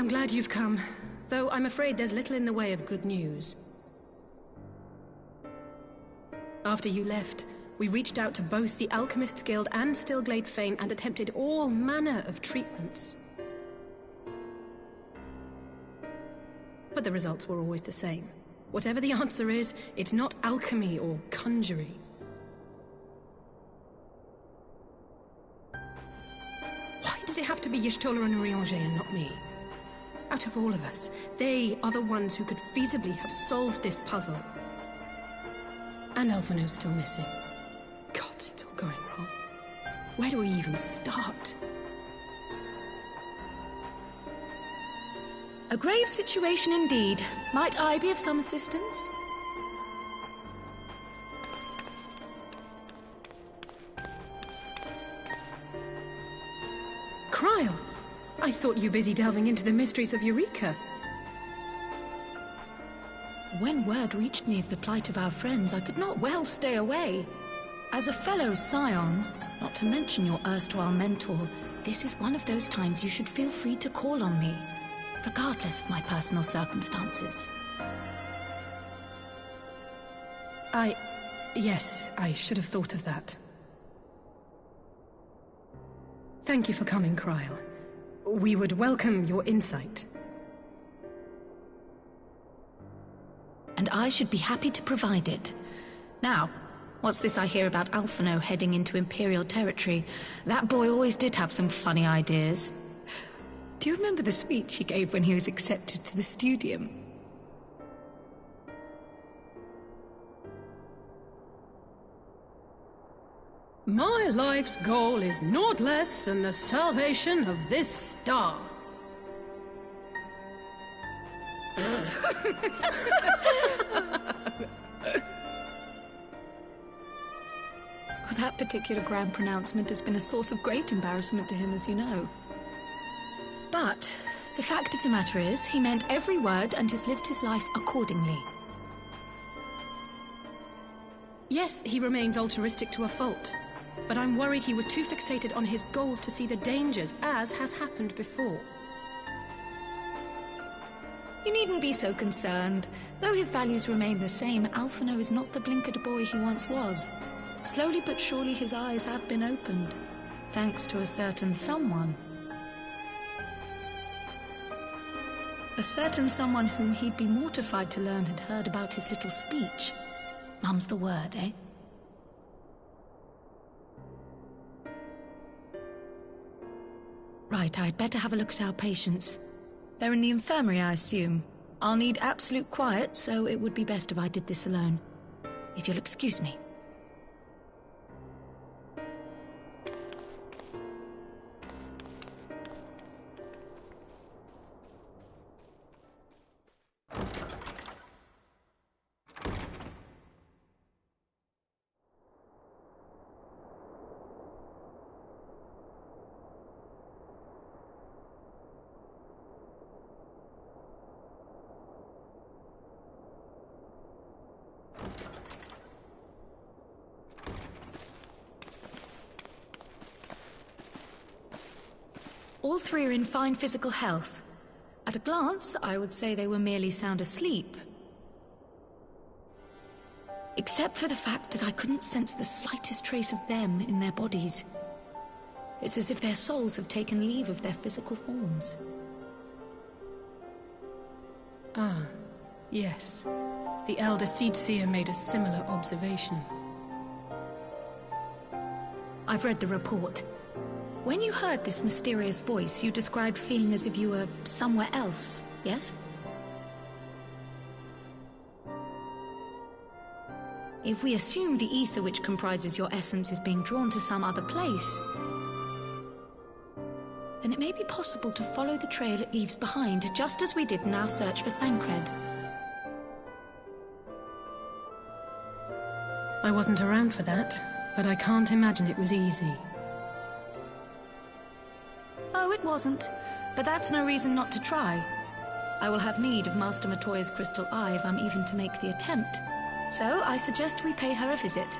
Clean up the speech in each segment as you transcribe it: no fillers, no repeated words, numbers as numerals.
I'm glad you've come, though I'm afraid there's little in the way of good news. After you left, we reached out to both the Alchemists Guild and Stillglade Fane and attempted all manner of treatments. But the results were always the same. Whatever the answer is, it's not alchemy or conjuring. Why did it have to be Y'shtola and Urianger and not me? Out of all of us, they are the ones who could feasibly have solved this puzzle. And Alphino's still missing. God, it's all going wrong. Where do we even start? A grave situation indeed. Might I be of some assistance? Kryl! I thought you busy delving into the mysteries of Eureka. When word reached me of the plight of our friends, I could not well stay away. As a fellow scion, not to mention your erstwhile mentor, this is one of those times you should feel free to call on me, regardless of my personal circumstances. Yes, I should have thought of that. Thank you for coming, Kryl. We would welcome your insight. And I should be happy to provide it. Now, what's this I hear about Alphino heading into Imperial territory? That boy always did have some funny ideas. Do you remember the speech he gave when he was accepted to the Studium? My life's goal is naught less than the salvation of this star. That particular grand pronouncement has been a source of great embarrassment to him, as you know. But the fact of the matter is, he meant every word and has lived his life accordingly. Yes, he remains altruistic to a fault. But I'm worried he was too fixated on his goals to see the dangers, as has happened before. You needn't be so concerned. Though his values remain the same, Alphino is not the blinkered boy he once was. Slowly but surely his eyes have been opened, thanks to a certain someone. A certain someone whom he'd be mortified to learn had heard about his little speech. Mum's the word, eh? Right, I'd better have a look at our patients. They're in the infirmary, I assume. I'll need absolute quiet, so it would be best if I did this alone. If you'll excuse me. All three are in fine physical health. At a glance, I would say they were merely sound asleep. Except for the fact that I couldn't sense the slightest trace of them in their bodies. It's as if their souls have taken leave of their physical forms. Ah, yes. The Elder Seedseer made a similar observation. I've read the report. When you heard this mysterious voice, you described feeling as if you were somewhere else, yes? If we assume the ether which comprises your essence is being drawn to some other place, then it may be possible to follow the trail it leaves behind, just as we did in our search for Thancred. I wasn't around for that, but I can't imagine it was easy. Oh, it wasn't. But that's no reason not to try. I will have need of Master Matoya's crystal eye if I'm even to make the attempt. So I suggest we pay her a visit.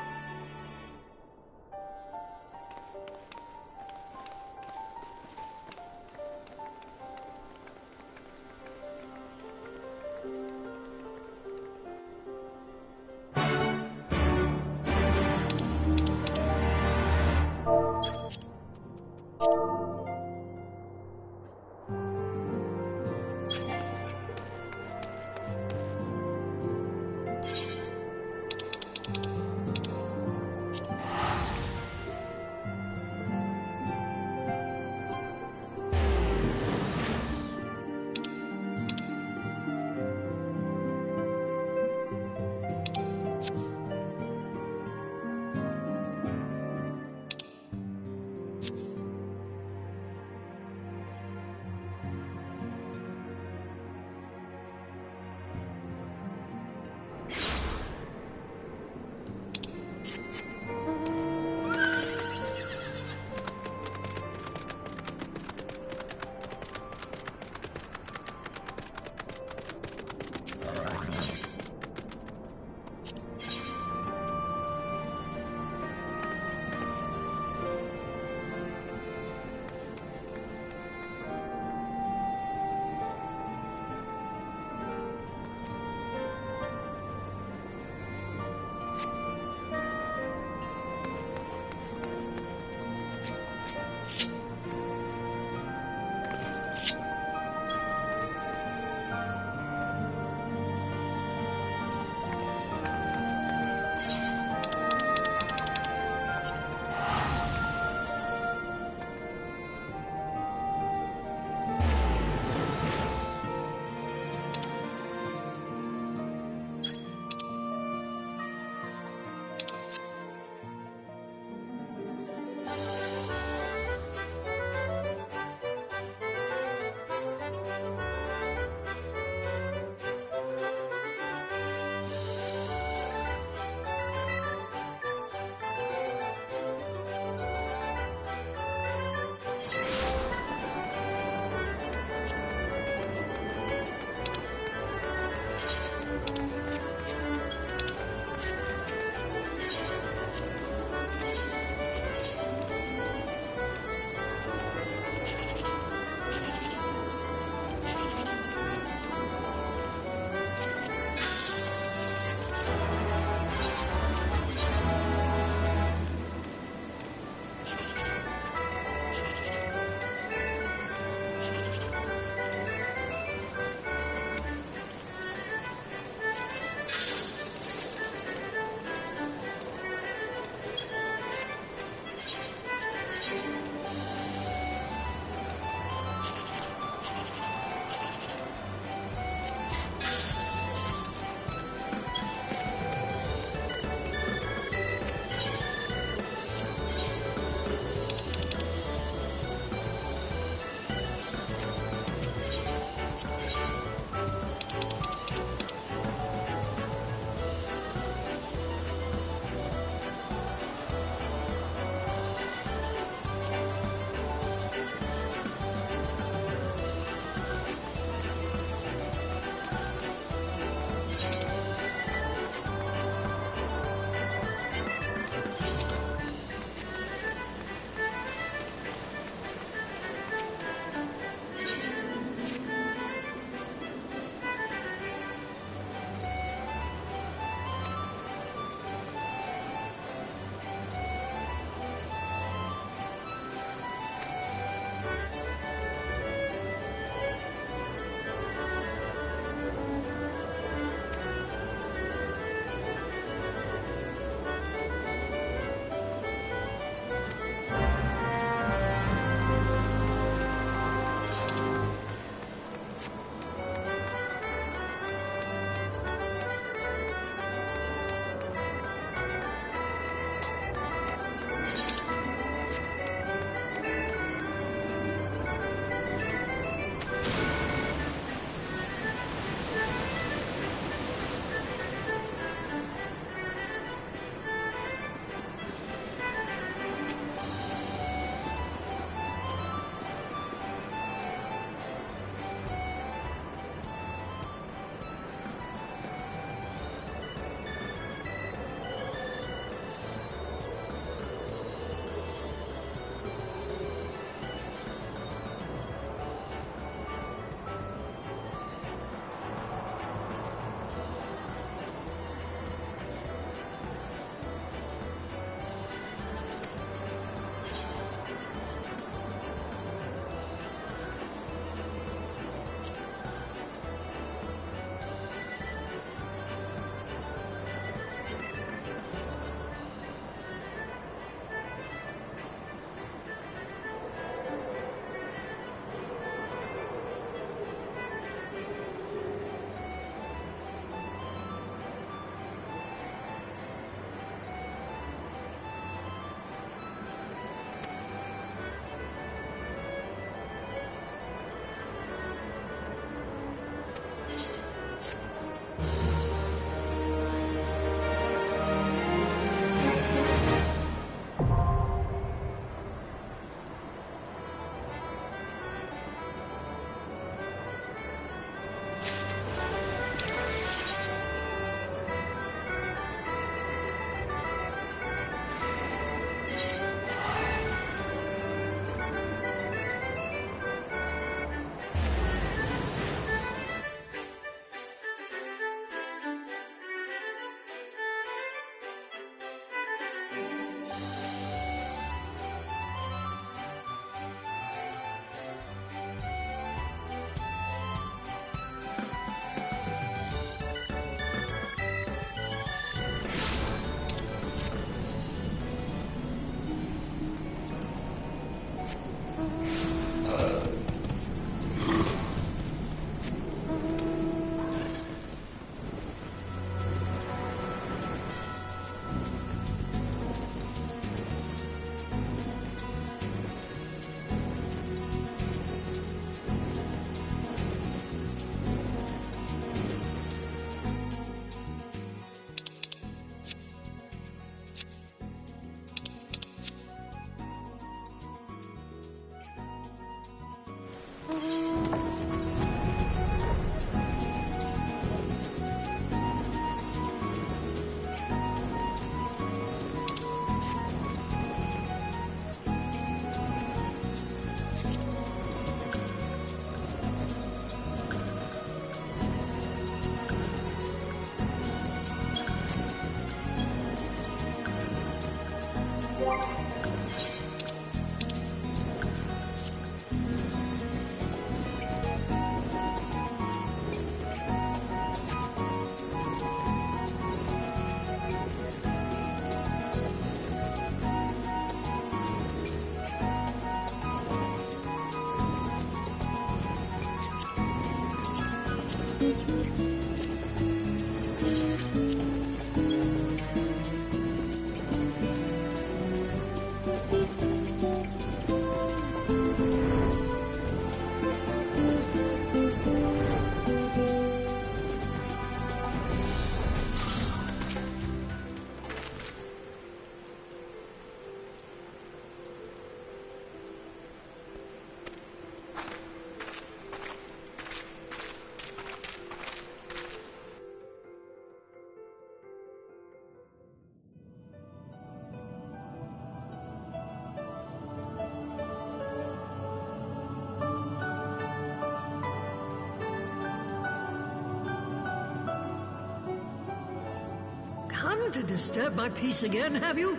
Come to disturb my peace again, have you?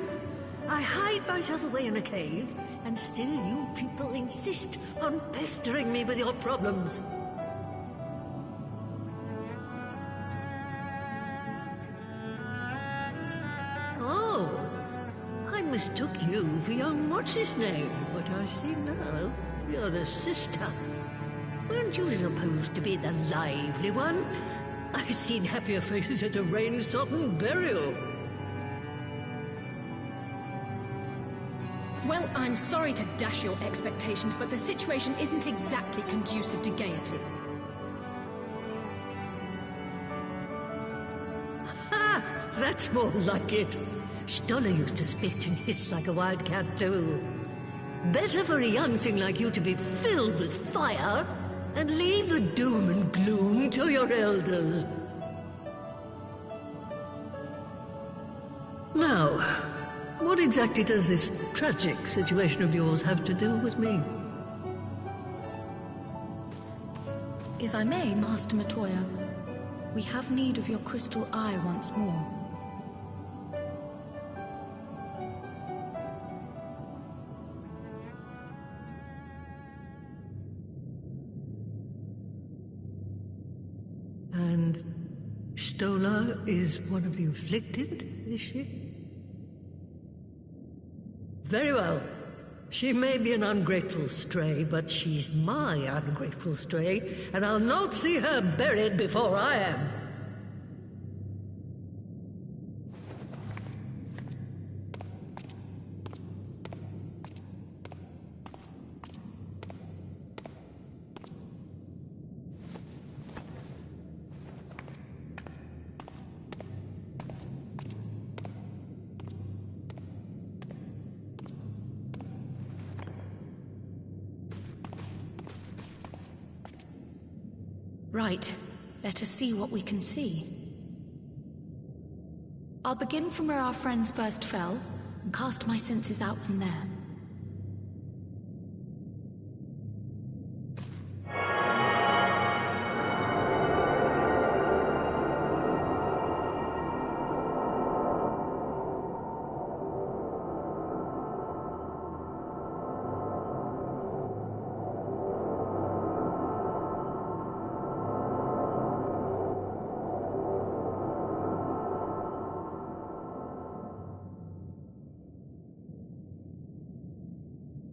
I hide myself away in a cave, and still you people insist on pestering me with your problems. Oh, I mistook you for young what's-his-name, but I see now you're the sister. Weren't you supposed to be the lively one? I've seen happier faces at a rain-sodden burial. Well, I'm sorry to dash your expectations, but the situation isn't exactly conducive to gaiety. Ha! That's more like it. Stoller used to spit and hiss like a wildcat too. Better for a young thing like you to be filled with fire and leave the doom and gloom to your elders. Now, what exactly does this tragic situation of yours have to do with me? If I may, Master Matoya, we have need of your crystal eye once more. And Stoller is one of the afflicted, is she? Very well. She may be an ungrateful stray, but she's my ungrateful stray, and I'll not see her buried before I am. Right. Let us see what we can see. I'll begin from where our friends first fell, and cast my senses out from there.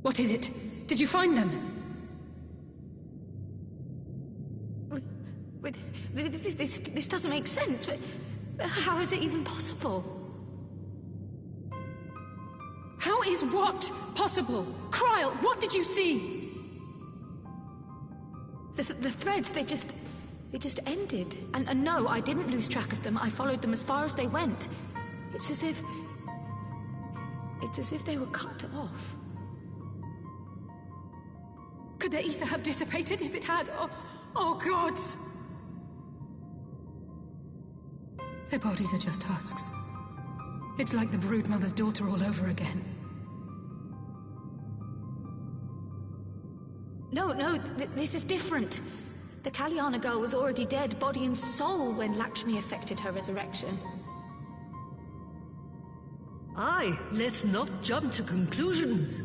What is it? Did you find them? This doesn't make sense. How is it even possible? How is what possible? Kryl, what did you see? The threads, they just ended. And no, I didn't lose track of them. I followed them as far as they went. It's as if they were cut off. Could their ether have dissipated? If it had, oh gods! Their bodies are just husks. It's like the broodmother's daughter all over again. No, this is different. The Kalyana girl was already dead, body and soul, when Lakshmi effected her resurrection. Aye, let's not jump to conclusions.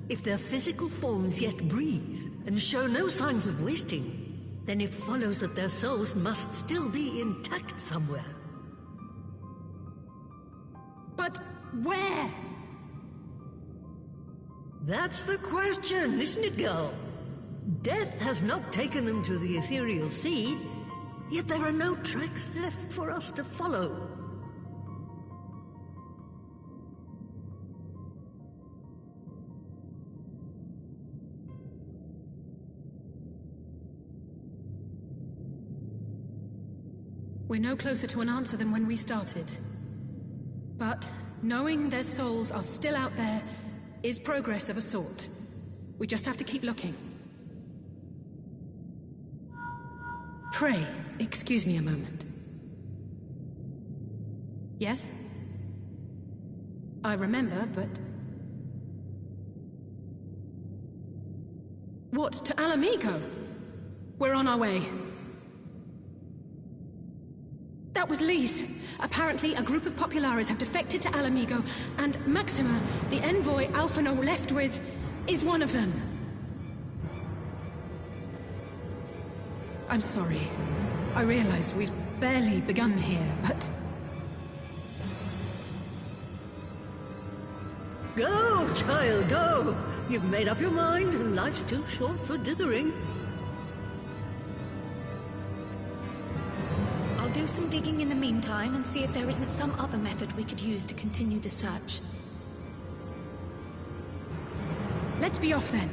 If their physical forms yet breathe and show no signs of wasting, then it follows that their souls must still be intact somewhere. But where? That's the question, isn't it, girl? Death has not taken them to the ethereal sea, yet there are no tracks left for us to follow. We're no closer to an answer than when we started. But knowing their souls are still out there is progress of a sort. We just have to keep looking. Pray, excuse me a moment. Yes? I remember, but... What, to Alamigo? We're on our way. That was Lise. Apparently, a group of Populares have defected to Alamigo, and Maxima, the envoy Alphino left with, is one of them. I'm sorry. I realize we've barely begun here, but... Go, child, go! You've made up your mind, and life's too short for dithering. I'll do some digging in the meantime and see if there isn't some other method we could use to continue the search. Let's be off then.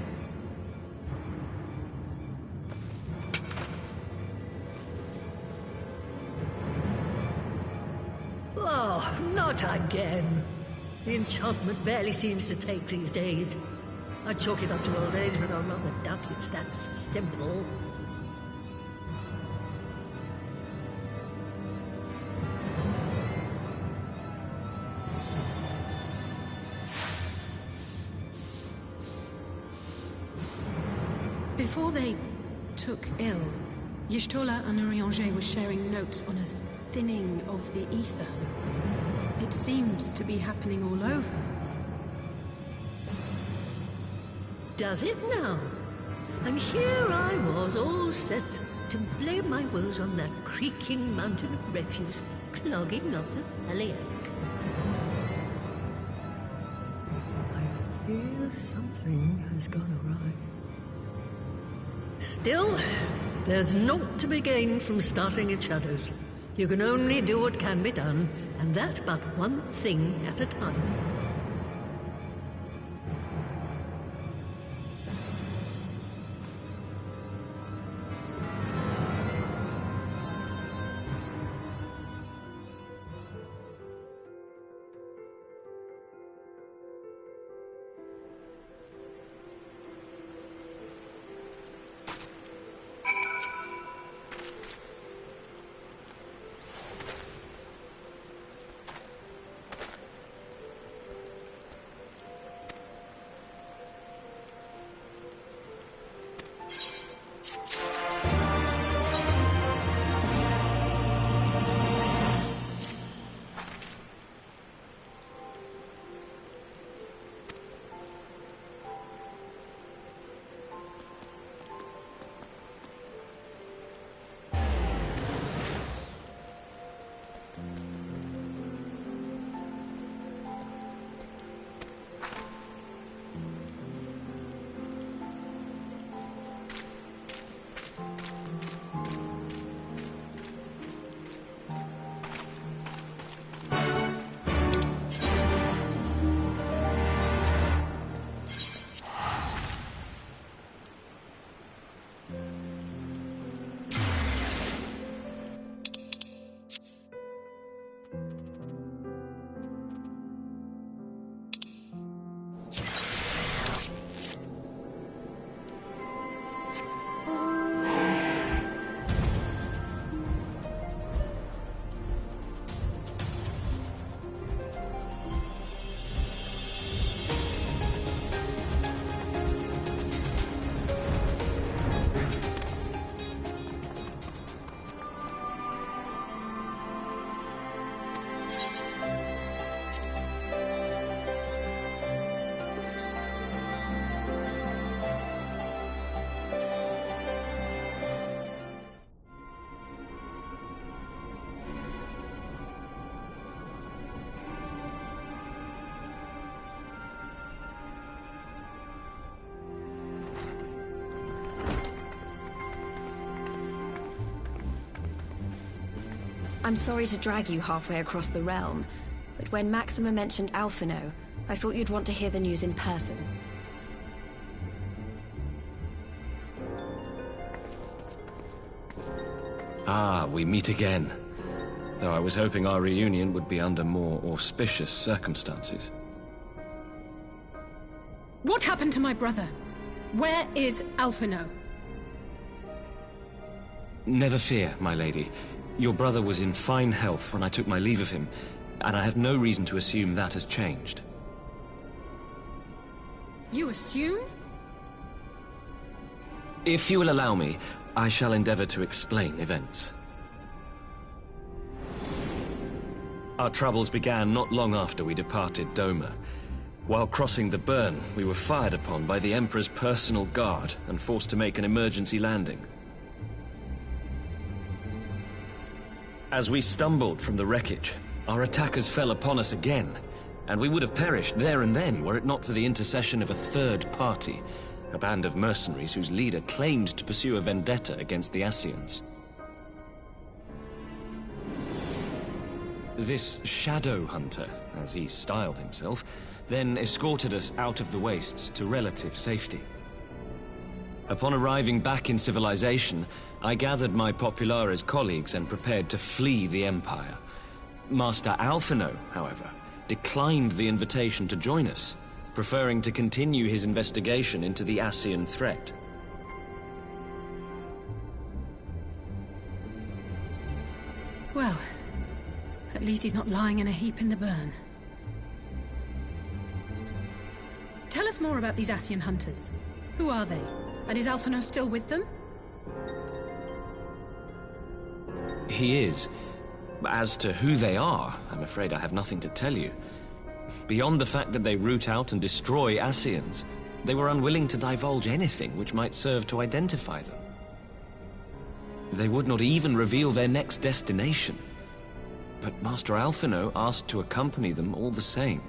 Oh, not again. The enchantment barely seems to take these days. I chalk it up to old age, but I rather doubt it's that simple. Before they took ill, Y'shtola and Urianger were sharing notes on a thinning of the ether. It seems to be happening all over. Does it now? And here I was, all set to blame my woes on that creaking mountain of refuse clogging up the Thaliac. I fear something has gone awry. Still, there's naught to be gained from starting in shadows. You can only do what can be done, and that but one thing at a time. I'm sorry to drag you halfway across the realm, but when Maxima mentioned Alphino, I thought you'd want to hear the news in person. Ah, we meet again. Though I was hoping our reunion would be under more auspicious circumstances. What happened to my brother? Where is Alphino? Never fear, my lady. Your brother was in fine health when I took my leave of him, and I have no reason to assume that has changed. You assume? If you will allow me, I shall endeavor to explain events. Our troubles began not long after we departed Doma. While crossing the burn, we were fired upon by the Emperor's personal guard and forced to make an emergency landing. As we stumbled from the wreckage, our attackers fell upon us again, and we would have perished there and then were it not for the intercession of a third party, a band of mercenaries whose leader claimed to pursue a vendetta against the Ascians. This shadow hunter, as he styled himself, then escorted us out of the wastes to relative safety. Upon arriving back in civilization, I gathered my Populares colleagues and prepared to flee the Empire. Master Alphino, however, declined the invitation to join us, preferring to continue his investigation into the Ascian threat. Well, at least he's not lying in a heap in the burn. Tell us more about these Ascian hunters. Who are they? And is Alphino still with them? He is. As to who they are, I'm afraid I have nothing to tell you. Beyond the fact that they root out and destroy Ascians, they were unwilling to divulge anything which might serve to identify them. They would not even reveal their next destination. But Master Alphino asked to accompany them all the same.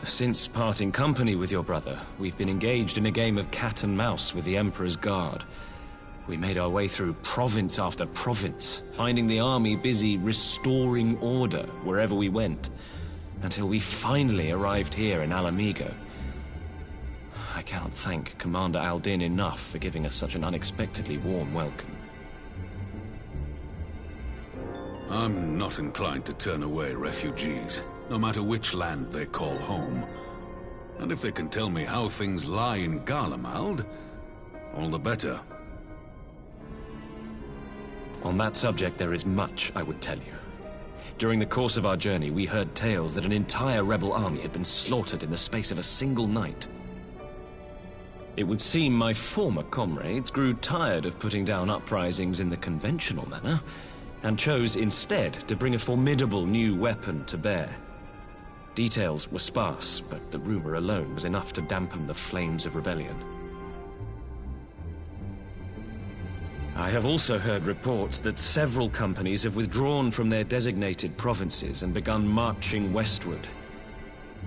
Since parting company with your brother, we've been engaged in a game of cat and mouse with the Emperor's guard. We made our way through province after province, finding the army busy restoring order wherever we went, until we finally arrived here in Alamigo. I cannot thank Commander Aldin enough for giving us such an unexpectedly warm welcome. I'm not inclined to turn away refugees, no matter which land they call home. And if they can tell me how things lie in Garlemald, all the better. On that subject, there is much I would tell you. During the course of our journey, we heard tales that an entire rebel army had been slaughtered in the space of a single night. It would seem my former comrades grew tired of putting down uprisings in the conventional manner, and chose instead to bring a formidable new weapon to bear. Details were sparse, but the rumor alone was enough to dampen the flames of rebellion. I have also heard reports that several companies have withdrawn from their designated provinces and begun marching westward.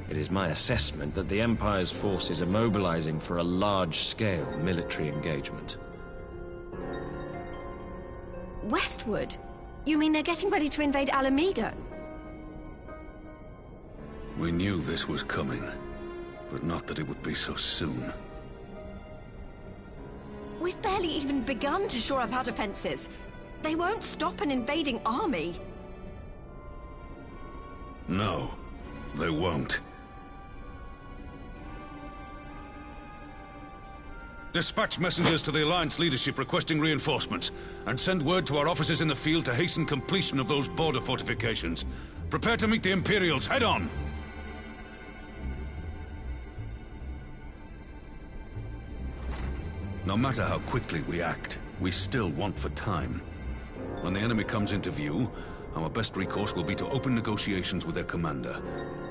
It is my assessment that the Empire's forces are mobilizing for a large-scale military engagement. Westward? You mean they're getting ready to invade Alamigo? We knew this was coming, but not that it would be so soon. We've barely even begun to shore up our defenses. They won't stop an invading army. No, they won't. Dispatch messengers to the Alliance leadership requesting reinforcements, and send word to our officers in the field to hasten completion of those border fortifications. Prepare to meet the Imperials head on! No matter how quickly we act, we still want for time. When the enemy comes into view, our best recourse will be to open negotiations with their commander,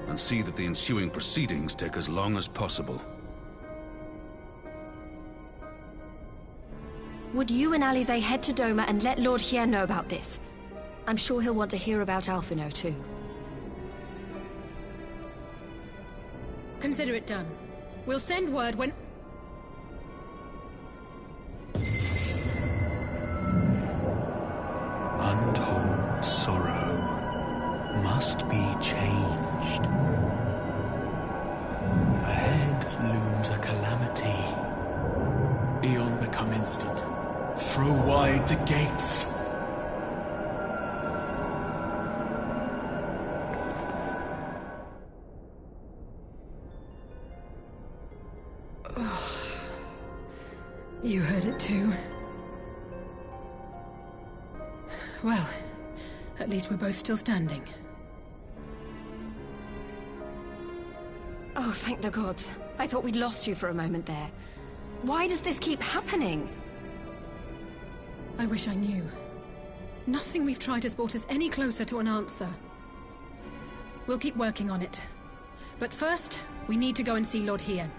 and see that the ensuing proceedings take as long as possible. Would you and Alize head to Doma and let Lord Hier know about this? I'm sure he'll want to hear about Alphino too. Consider it done. We'll send word when... Unstoppable. be changed. Ahead looms a calamity. Eon become instant. Throw wide the gates. You heard it too. Well, at least we're both still standing. Oh, thank the gods. I thought we'd lost you for a moment there. Why does this keep happening? I wish I knew. Nothing we've tried has brought us any closer to an answer. We'll keep working on it. But first, we need to go and see Lord Hien.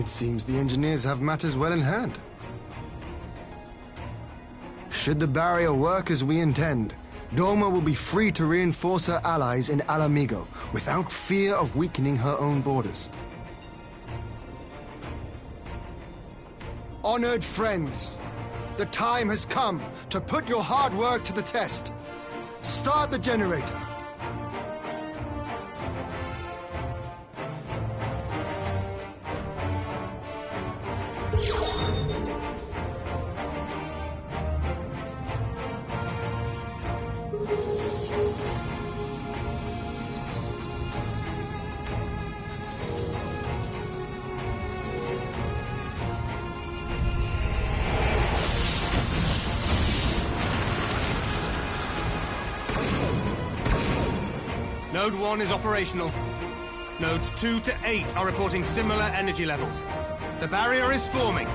It seems the engineers have matters well in hand. Should the barrier work as we intend, Doma will be free to reinforce her allies in Alamigo without fear of weakening her own borders. Honored friends, the time has come to put your hard work to the test. Start the generator. Node 1 is operational. Nodes 2 to 8 are reporting similar energy levels. The barrier is forming.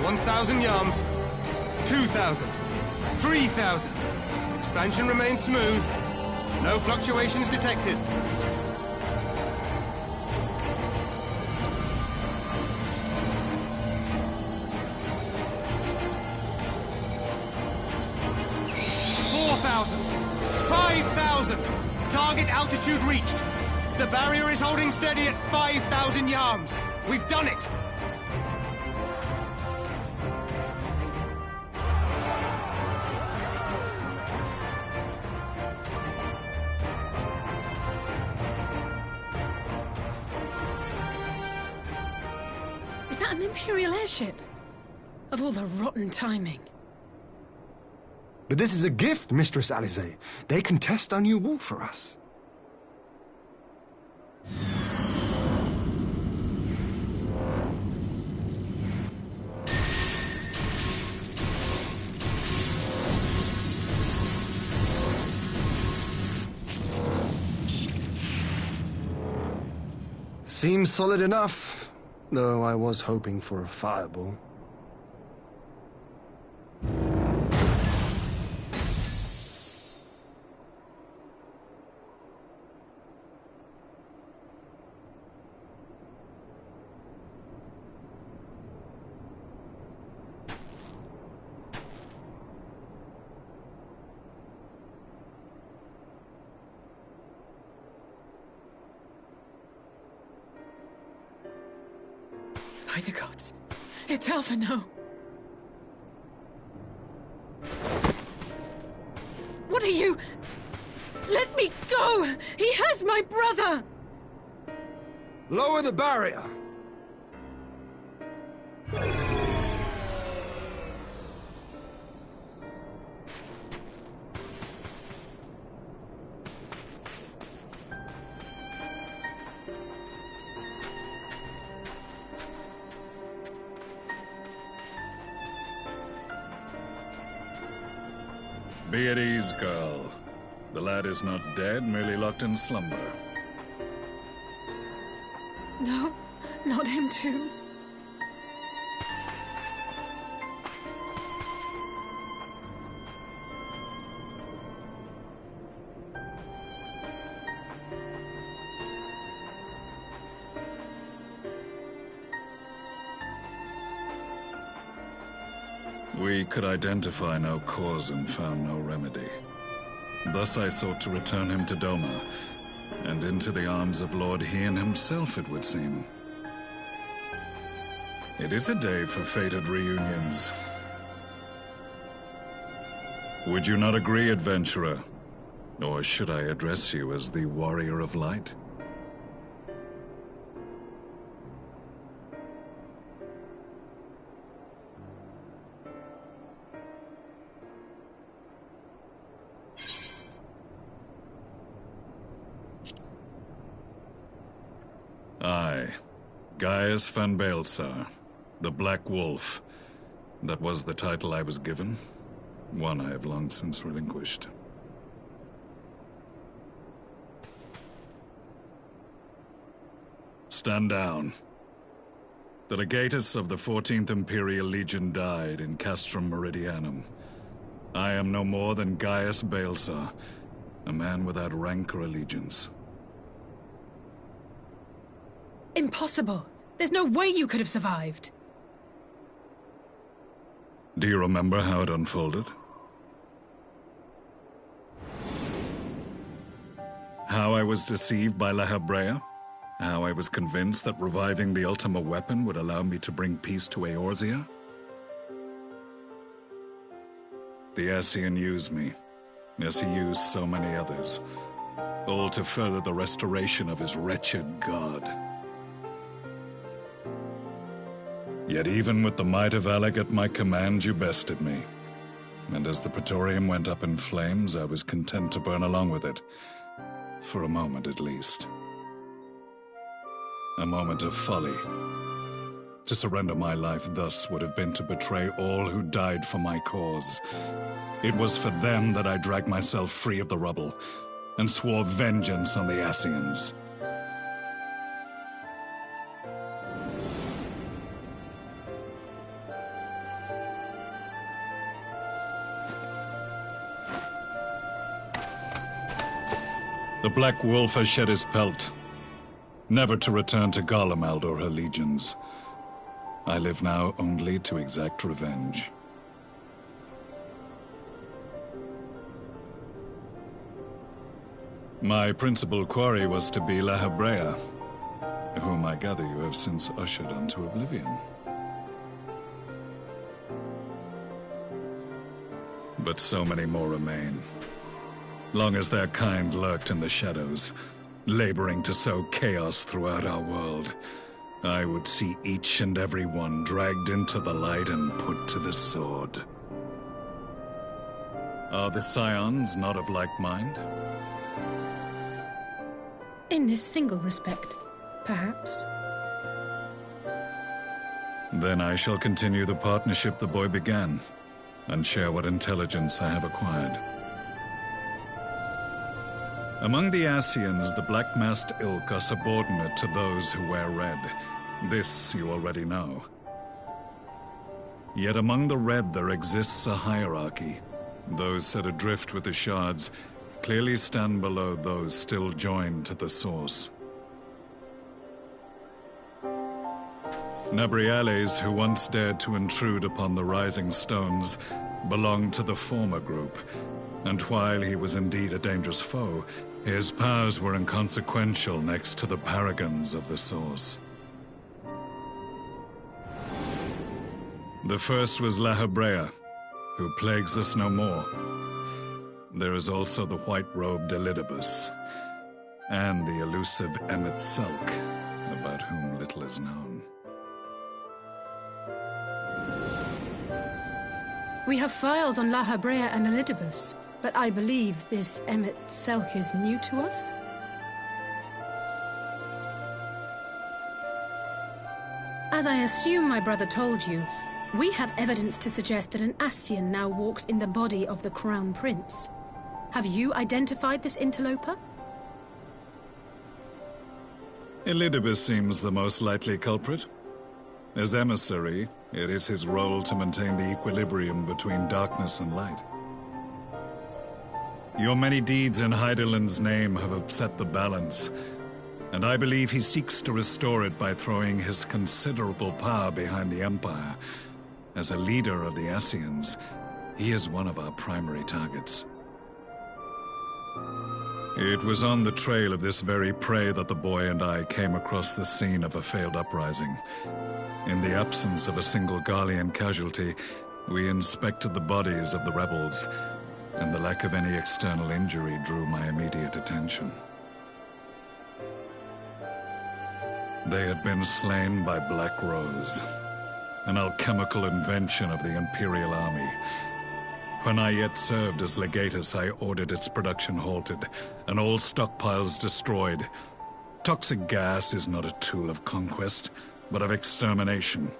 $1,000 yards. 2,000. 3,000. Expansion remains smooth. No fluctuations detected. Target altitude reached. The barrier is holding steady at 5,000 yards. We've done it. Is that an Imperial airship? Of all the rotten timing. But this is a gift, Mistress Alize. They can test our new wall for us. Seems solid enough, though I was hoping for a fireball. By the gods, it's Alphino. What are you? Let me go! He has my brother! Lower the barrier! Be at ease, girl. The lad is not dead, merely locked in slumber. No, not him too. We could identify no cause and found no remedy. Thus I sought to return him to Doma, and into the arms of Lord Hien himself, it would seem. It is a day for fated reunions. Would you not agree, adventurer? Or should I address you as the Warrior of Light? I, Gaius van Baelsar, the Black Wolf. That was the title I was given, one I have long since relinquished. Stand down. The legatus of the 14th Imperial Legion died in Castrum Meridianum. I am no more than Gaius Baelsar, A man without rank or allegiance. Impossible! There's no way you could have survived! Do you remember how it unfolded? How I was deceived by La Habrea? How I was convinced that reviving the Ultima weapon would allow me to bring peace to Eorzea? The Ascian used me, as he used so many others, all to further the restoration of his wretched god. Yet even with the might of Alec at my command, you bested me. And as the Praetorium went up in flames, I was content to burn along with it. For a moment, at least. A moment of folly. To surrender my life thus would have been to betray all who died for my cause. It was for them that I dragged myself free of the rubble, and swore vengeance on the Ascians. The Black Wolf has shed his pelt, never to return to Garlemald or her legions. I live now only to exact revenge. My principal quarry was to be La Habrea, whom I gather you have since ushered unto oblivion. But so many more remain. Long as their kind lurked in the shadows, laboring to sow chaos throughout our world, I would see each and every one dragged into the light and put to the sword. Are the Scions not of like mind? In this single respect, perhaps. Then I shall continue the partnership the boy began, and share what intelligence I have acquired. Among the Ascians, the Black-Masked Ilk are subordinate to those who wear red. This you already know. Yet among the Red there exists a hierarchy. Those set adrift with the shards clearly stand below those still joined to the source. Nabriales, who once dared to intrude upon the Rising Stones, belonged to the former group, and while he was indeed a dangerous foe, his powers were inconsequential next to the paragons of the Source. The first was La Habrea, who plagues us no more. There is also the white-robed Elidibus, and the elusive Emmet Selk, about whom little is known. We have files on La Habrea and Elidibus, but I believe this Emmet Selk is new to us? As I assume my brother told you, we have evidence to suggest that an Ascian now walks in the body of the Crown Prince. Have you identified this interloper? Elidibus seems the most likely culprit. As emissary, it is his role to maintain the equilibrium between darkness and light. Your many deeds in Hydaelyn's name have upset the balance, and I believe he seeks to restore it by throwing his considerable power behind the Empire. As a leader of the Ascians, he is one of our primary targets. It was on the trail of this very prey that the boy and I came across the scene of a failed uprising. In the absence of a single Garlean casualty, we inspected the bodies of the rebels, and the lack of any external injury drew my immediate attention. They had been slain by Black Rose, an alchemical invention of the Imperial Army. When I yet served as legatus, I ordered its production halted, and all stockpiles destroyed. Toxic gas is not a tool of conquest, but of extermination.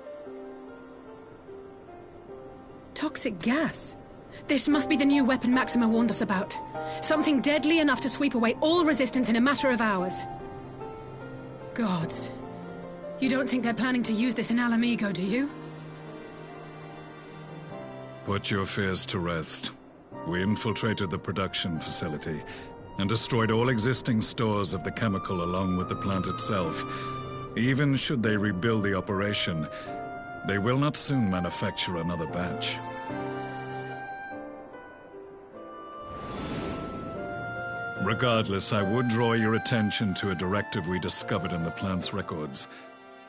Toxic gas? This must be the new weapon Maxima warned us about. Something deadly enough to sweep away all resistance in a matter of hours. Gods. You don't think they're planning to use this in Alamigo, do you? Put your fears to rest. We infiltrated the production facility, and destroyed all existing stores of the chemical along with the plant itself. Even should they rebuild the operation, they will not soon manufacture another batch. Regardless, I would draw your attention to a directive we discovered in the plant's records.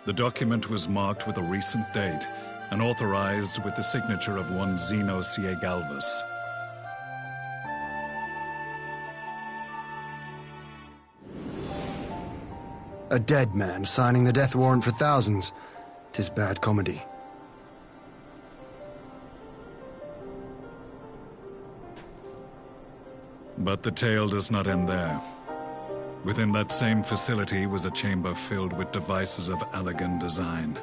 The document was marked with a recent date and authorized with the signature of one Zeno Galvus. A dead man signing the death warrant for thousands. 'Tis bad comedy. But the tale does not end there. Within that same facility was a chamber filled with devices of elegant design.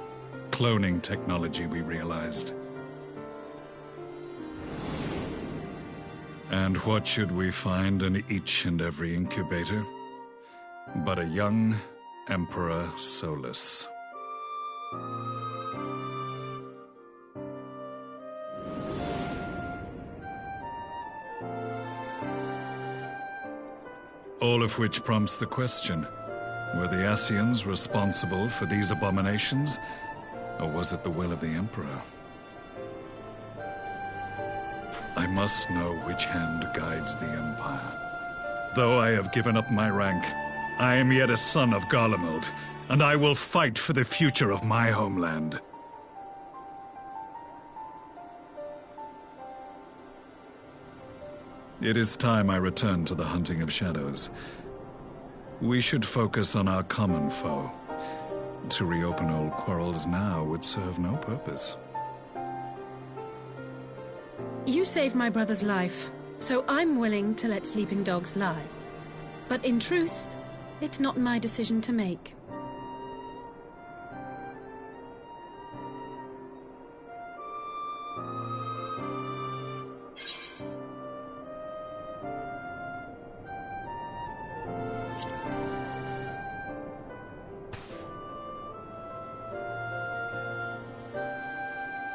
Cloning technology, we realized. And what should we find in each and every incubator? But a young Emperor Solus. All of which prompts the question, were the Ascians responsible for these abominations, or was it the will of the Emperor? I must know which hand guides the Empire. Though I have given up my rank, I am yet a son of Garlemald, and I will fight for the future of my homeland. It is time I return to the hunting of shadows. We should focus on our common foe. To reopen old quarrels now would serve no purpose. You saved my brother's life, so I'm willing to let sleeping dogs lie. But in truth, it's not my decision to make.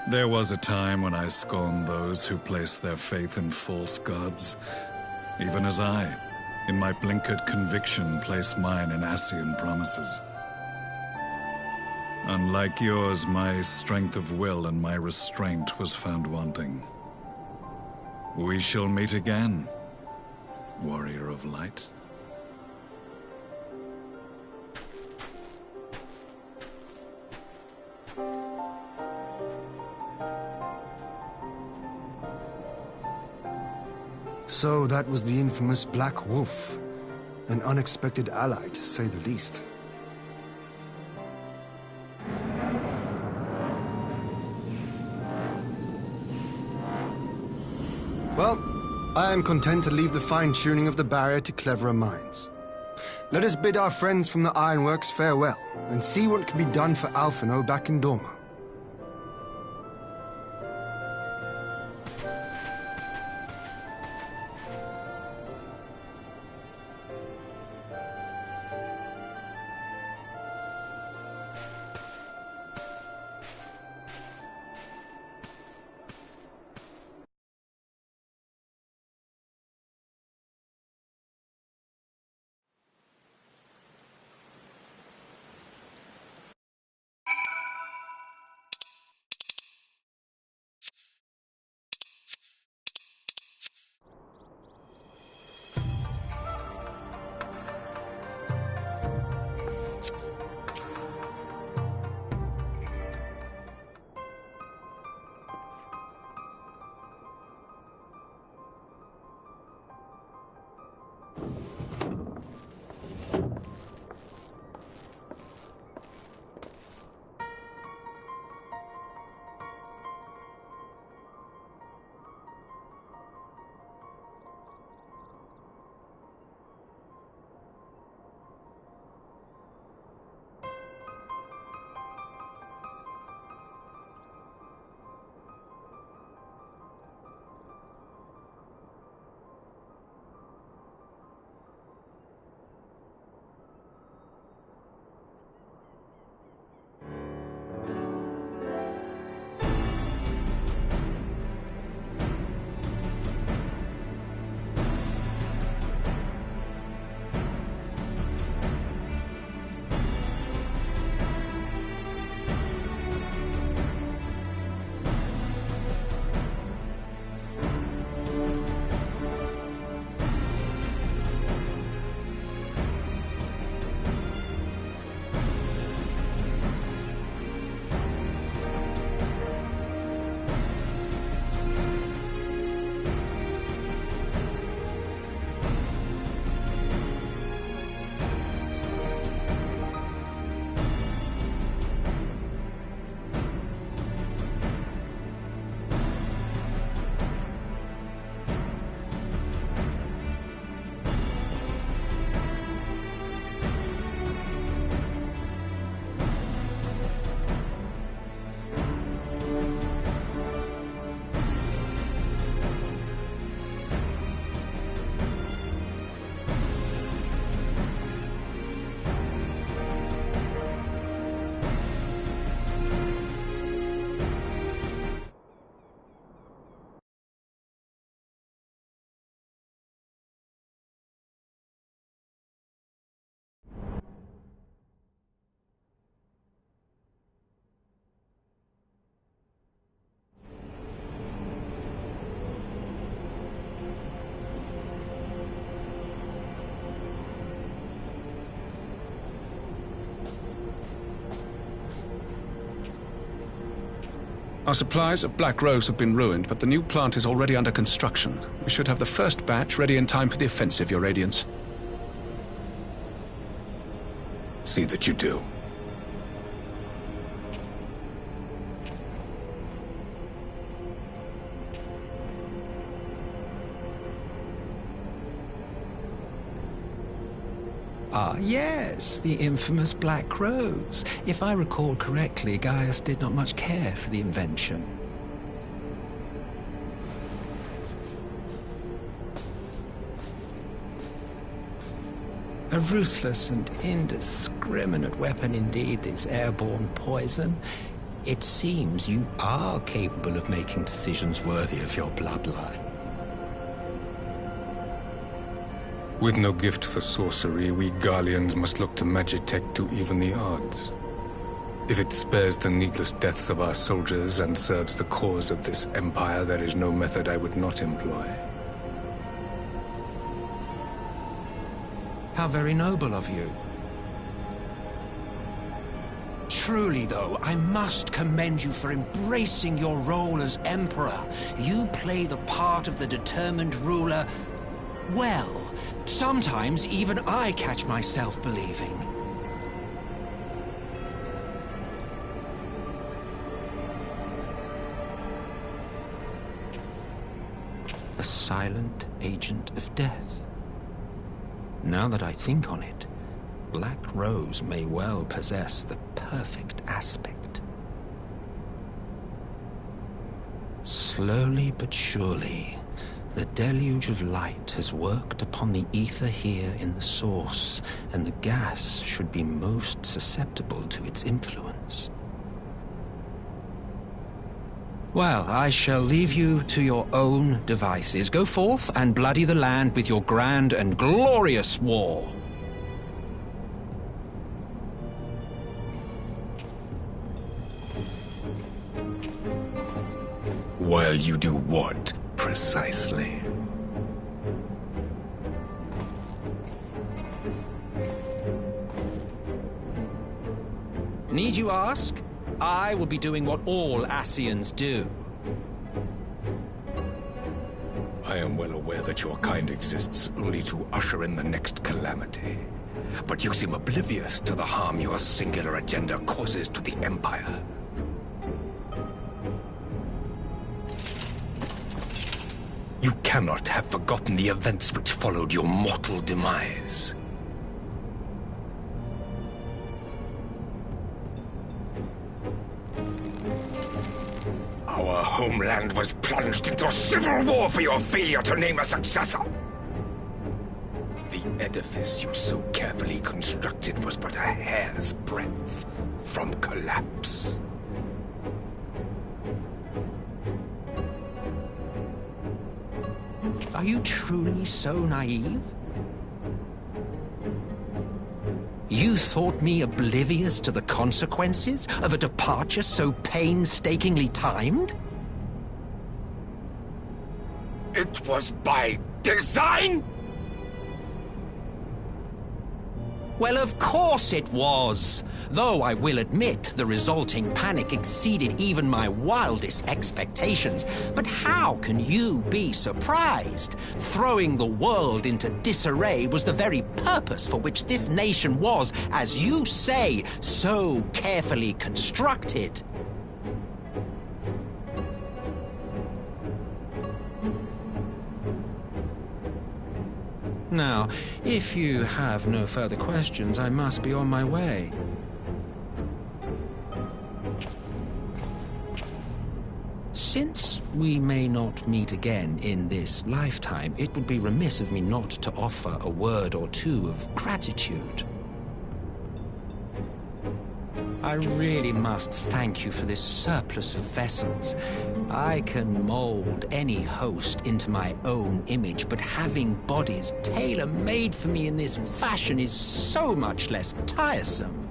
There was a time when I scorned those who placed their faith in false gods, even as I, in my blinkered conviction, place mine in Ascian promises. Unlike yours, my strength of will and my restraint was found wanting. We shall meet again, warrior of light. So that was the infamous Black Wolf. An unexpected ally, to say the least. Well, I am content to leave the fine-tuning of the barrier to cleverer minds. Let us bid our friends from the Ironworks farewell, and see what can be done for Alphino back in Dorma. Our supplies of Black Rose have been ruined, but the new plant is already under construction. We should have the first batch ready in time for the offensive, Your Radiance. See that you do. Ah, yes, the infamous Black Rose. If I recall correctly, Gaius did not much care for the invention. A ruthless and indiscriminate weapon indeed, this airborne poison. It seems you are capable of making decisions worthy of your bloodline. With no gift for sorcery, we Garleans must look to Magitech to even the odds. If it spares the needless deaths of our soldiers and serves the cause of this empire, there is no method I would not employ. How very noble of you. Truly, though, I must commend you for embracing your role as Emperor. You play the part of the determined ruler well. Sometimes even I catch myself believing. A silent agent of death. Now that I think on it, Black Rose may well possess the perfect aspect. Slowly but surely, the deluge of light has worked upon the ether here in the source, and the gas should be most susceptible to its influence. Well, I shall leave you to your own devices. Go forth and bloody the land with your grand and glorious war. While you do what, precisely? Need you ask? I will be doing what all Ascians do. I am well aware that your kind exists only to usher in the next calamity. But you seem oblivious to the harm your singular agenda causes to the Empire. You cannot have forgotten the events which followed your mortal demise. Our homeland was plunged into a civil war for your failure to name a successor. The edifice you so carefully constructed was but a hair's breadth from collapse. Are you truly so naive? You thought me oblivious to the consequences of a departure so painstakingly timed? It was by design? Well, of course it was. Though I will admit the resulting panic exceeded even my wildest expectations. But how can you be surprised? Throwing the world into disarray was the very purpose for which this nation was, as you say, so carefully constructed. Now, if you have no further questions, I must be on my way. Since we may not meet again in this lifetime, it would be remiss of me not to offer a word or two of gratitude. I really must thank you for this surplus of vessels. I can mold any host into my own image, but having bodies tailor-made for me in this fashion is so much less tiresome.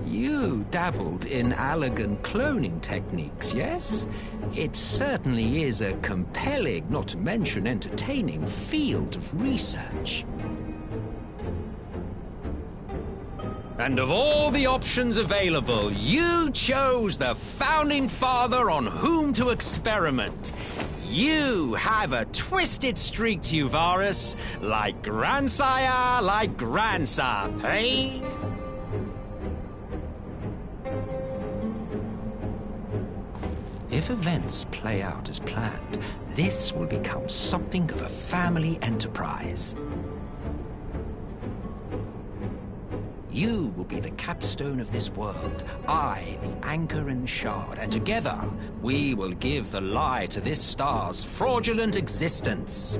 You dabbled in Allagan cloning techniques, yes? It certainly is a compelling, not to mention entertaining, field of research. And of all the options available, you chose the Founding Father on whom to experiment. You have a twisted streak to you, Varus, like grandsire, like grandson, hey? If events play out as planned, this will become something of a family enterprise. You will be the capstone of this world, I the anchor and shard, and together we will give the lie to this star's fraudulent existence.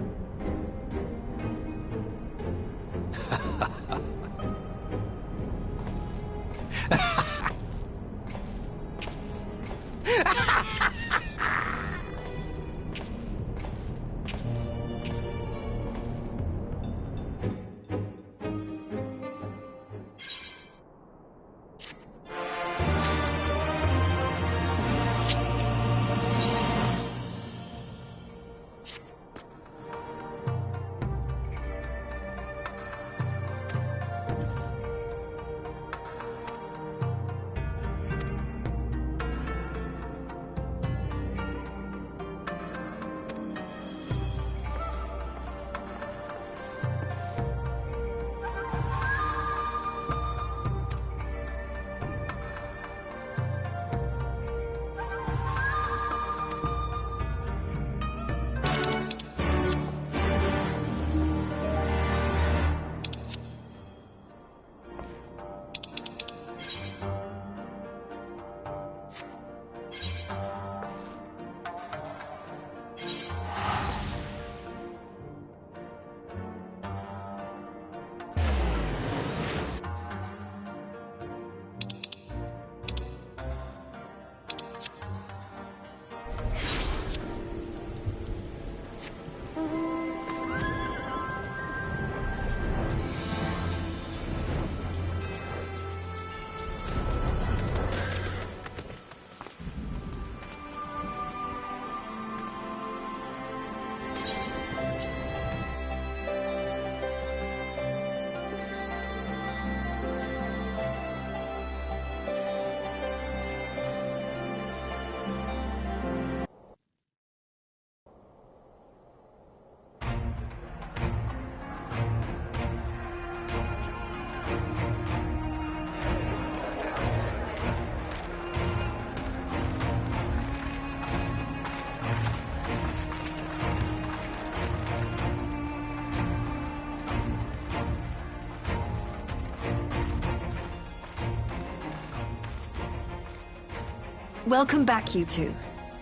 Welcome back, you two.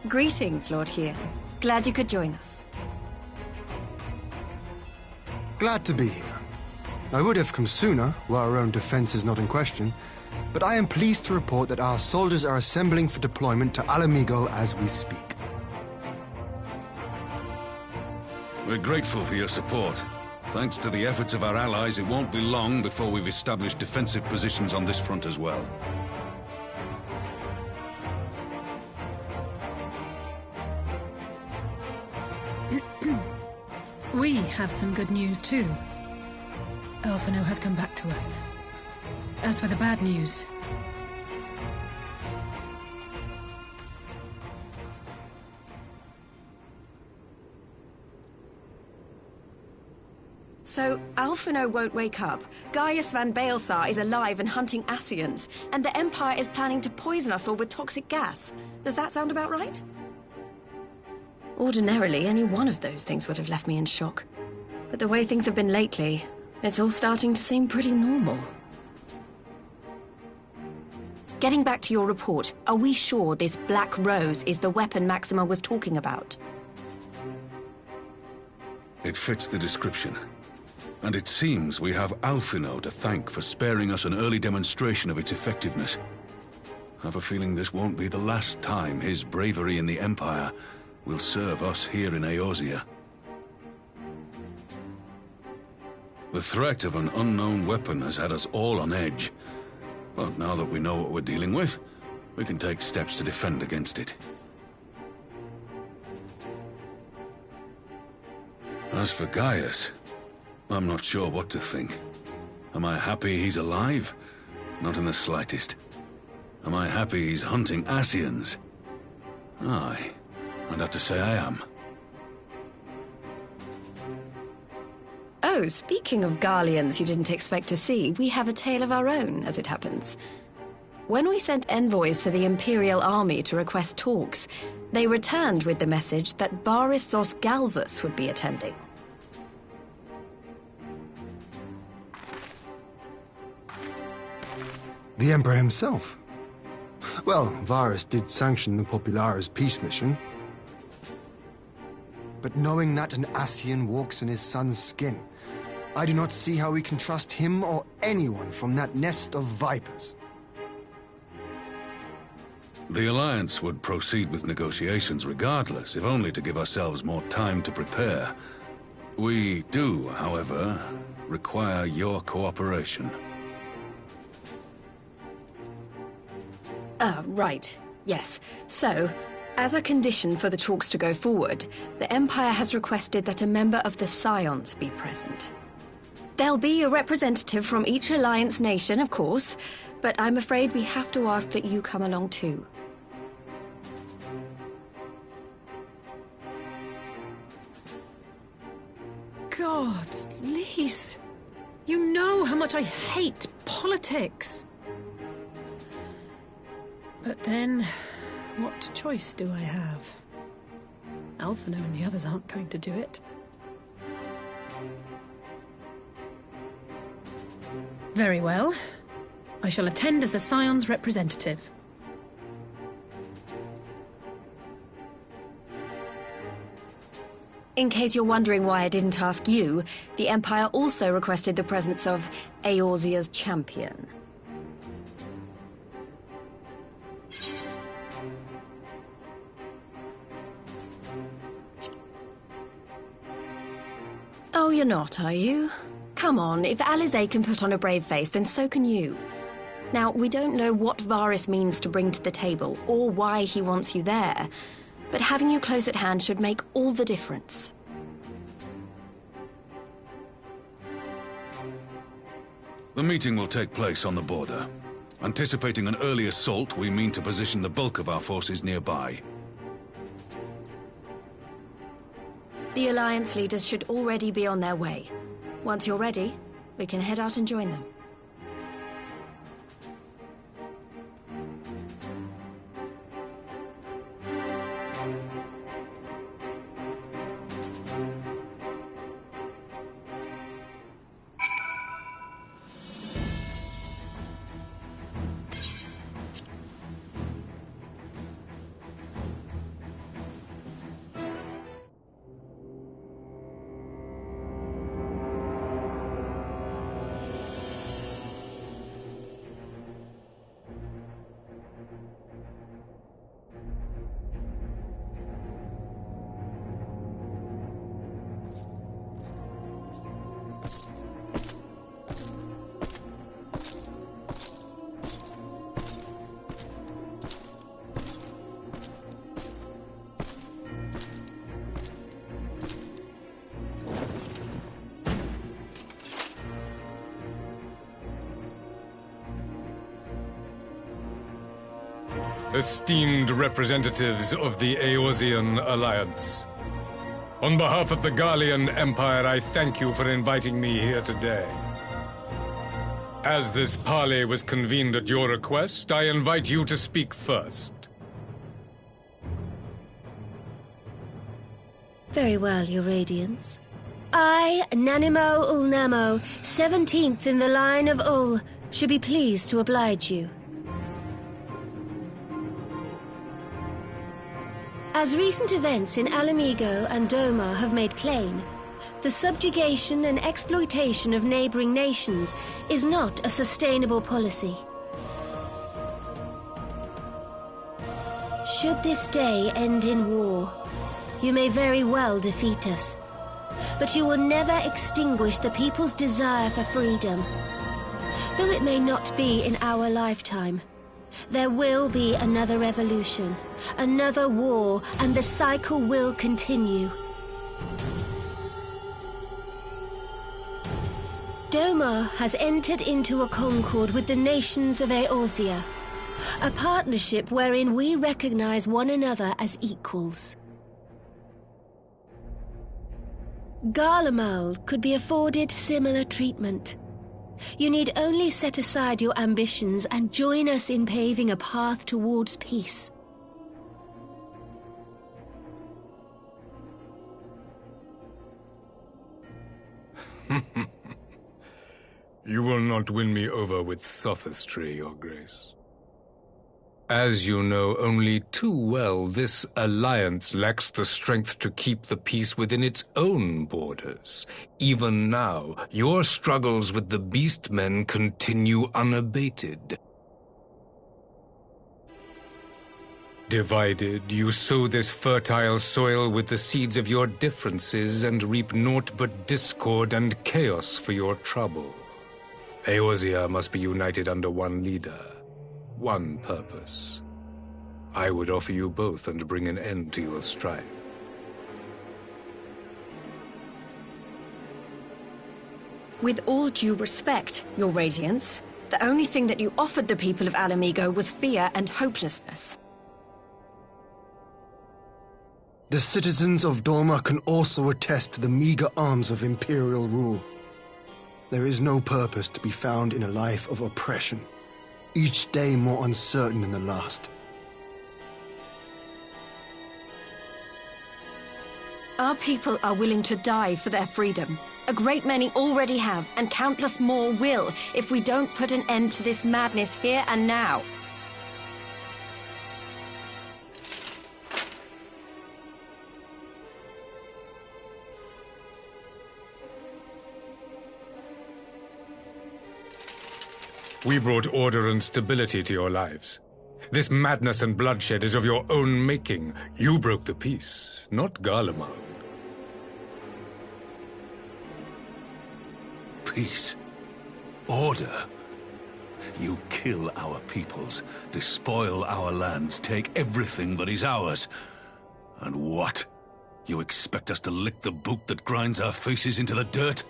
Greetings, Lord Here. Glad you could join us. Glad to be here. I would have come sooner, were our own defense is not in question, but I am pleased to report that our soldiers are assembling for deployment to Alamigo as we speak. We're grateful for your support. Thanks to the efforts of our allies, it won't be long before we've established defensive positions on this front as well. We have some good news, too. Alphino has come back to us. As for the bad news... So, Alphino won't wake up, Gaius van Baelsar is alive and hunting Ascians, and the Empire is planning to poison us all with toxic gas. Does that sound about right? Ordinarily, any one of those things would have left me in shock. But the way things have been lately, it's all starting to seem pretty normal. Getting back to your report, are we sure this Black Rose is the weapon Maxima was talking about? It fits the description. And it seems we have Alphino to thank for sparing us an early demonstration of its effectiveness. I have a feeling this won't be the last time his bravery in the Empire will serve us here in Eorzea. The threat of an unknown weapon has had us all on edge. But now that we know what we're dealing with, we can take steps to defend against it. As for Gaius, I'm not sure what to think. Am I happy he's alive? Not in the slightest. Am I happy he's hunting Ascians? Aye, I'd have to say I am. Oh, speaking of Garleans you didn't expect to see, we have a tale of our own, as it happens. When we sent envoys to the Imperial Army to request talks, they returned with the message that Varys Zos Galvus would be attending. The Emperor himself. Well, Varys did sanction the Popularis peace mission. But knowing that an Ascian walks in his son's skin, I do not see how we can trust him or anyone from that nest of vipers. The Alliance would proceed with negotiations regardless, if only to give ourselves more time to prepare. We do, however, require your cooperation. Right. Yes. So, as a condition for the talks to go forward, the Empire has requested that a member of the Scions be present. There'll be a representative from each Alliance nation, of course, but I'm afraid we have to ask that you come along too. Gods, Lise, you know how much I hate politics. But then, what choice do I have? Alphino and the others aren't going to do it. Very well. I shall attend as the Scion's representative. In case you're wondering why I didn't ask you, the Empire also requested the presence of Eorzea's champion. Oh, you're not, are you? Come on, if Alizé can put on a brave face, then so can you. Now, we don't know what Varys means to bring to the table, or why he wants you there, but having you close at hand should make all the difference. The meeting will take place on the border. Anticipating an early assault, we mean to position the bulk of our forces nearby. The Alliance leaders should already be on their way. Once you're ready, we can head out and join them. Esteemed representatives of the Eorzean Alliance, on behalf of the Garlean Empire, I thank you for inviting me here today. As this parley was convened at your request, I invite you to speak first. Very well, Your Radiance. I, Nanimo Ulnamo, 17th in the line of Ul, should be pleased to oblige you. As recent events in Alamigo and Doma have made plain, the subjugation and exploitation of neighboring nations is not a sustainable policy. Should this day end in war, you may very well defeat us, but you will never extinguish the people's desire for freedom. Though it may not be in our lifetime, there will be another revolution, another war, and the cycle will continue. Domar has entered into a concord with the nations of Eorzea, a partnership wherein we recognize one another as equals. Garlemald could be afforded similar treatment. You need only set aside your ambitions and join us in paving a path towards peace. You will not win me over with sophistry, Your Grace. As you know only too well, this alliance lacks the strength to keep the peace within its own borders. Even now, your struggles with the Beastmen continue unabated. Divided, you sow this fertile soil with the seeds of your differences and reap naught but discord and chaos for your trouble. Eorzea must be united under one leader, one purpose. I would offer you both and bring an end to your strife. With all due respect, Your Radiance, the only thing that you offered the people of Alamigo was fear and hopelessness. The citizens of Dorma can also attest to the meager arms of Imperial rule. There is no purpose to be found in a life of oppression, each day more uncertain than the last. Our people are willing to die for their freedom. A great many already have, and countless more will, if we don't put an end to this madness here and now. We brought order and stability to your lives. This madness and bloodshed is of your own making. You broke the peace, not Garlemald. Peace? Order? You kill our peoples, despoil our lands, take everything that is ours. And what? You expect us to lick the boot that grinds our faces into the dirt?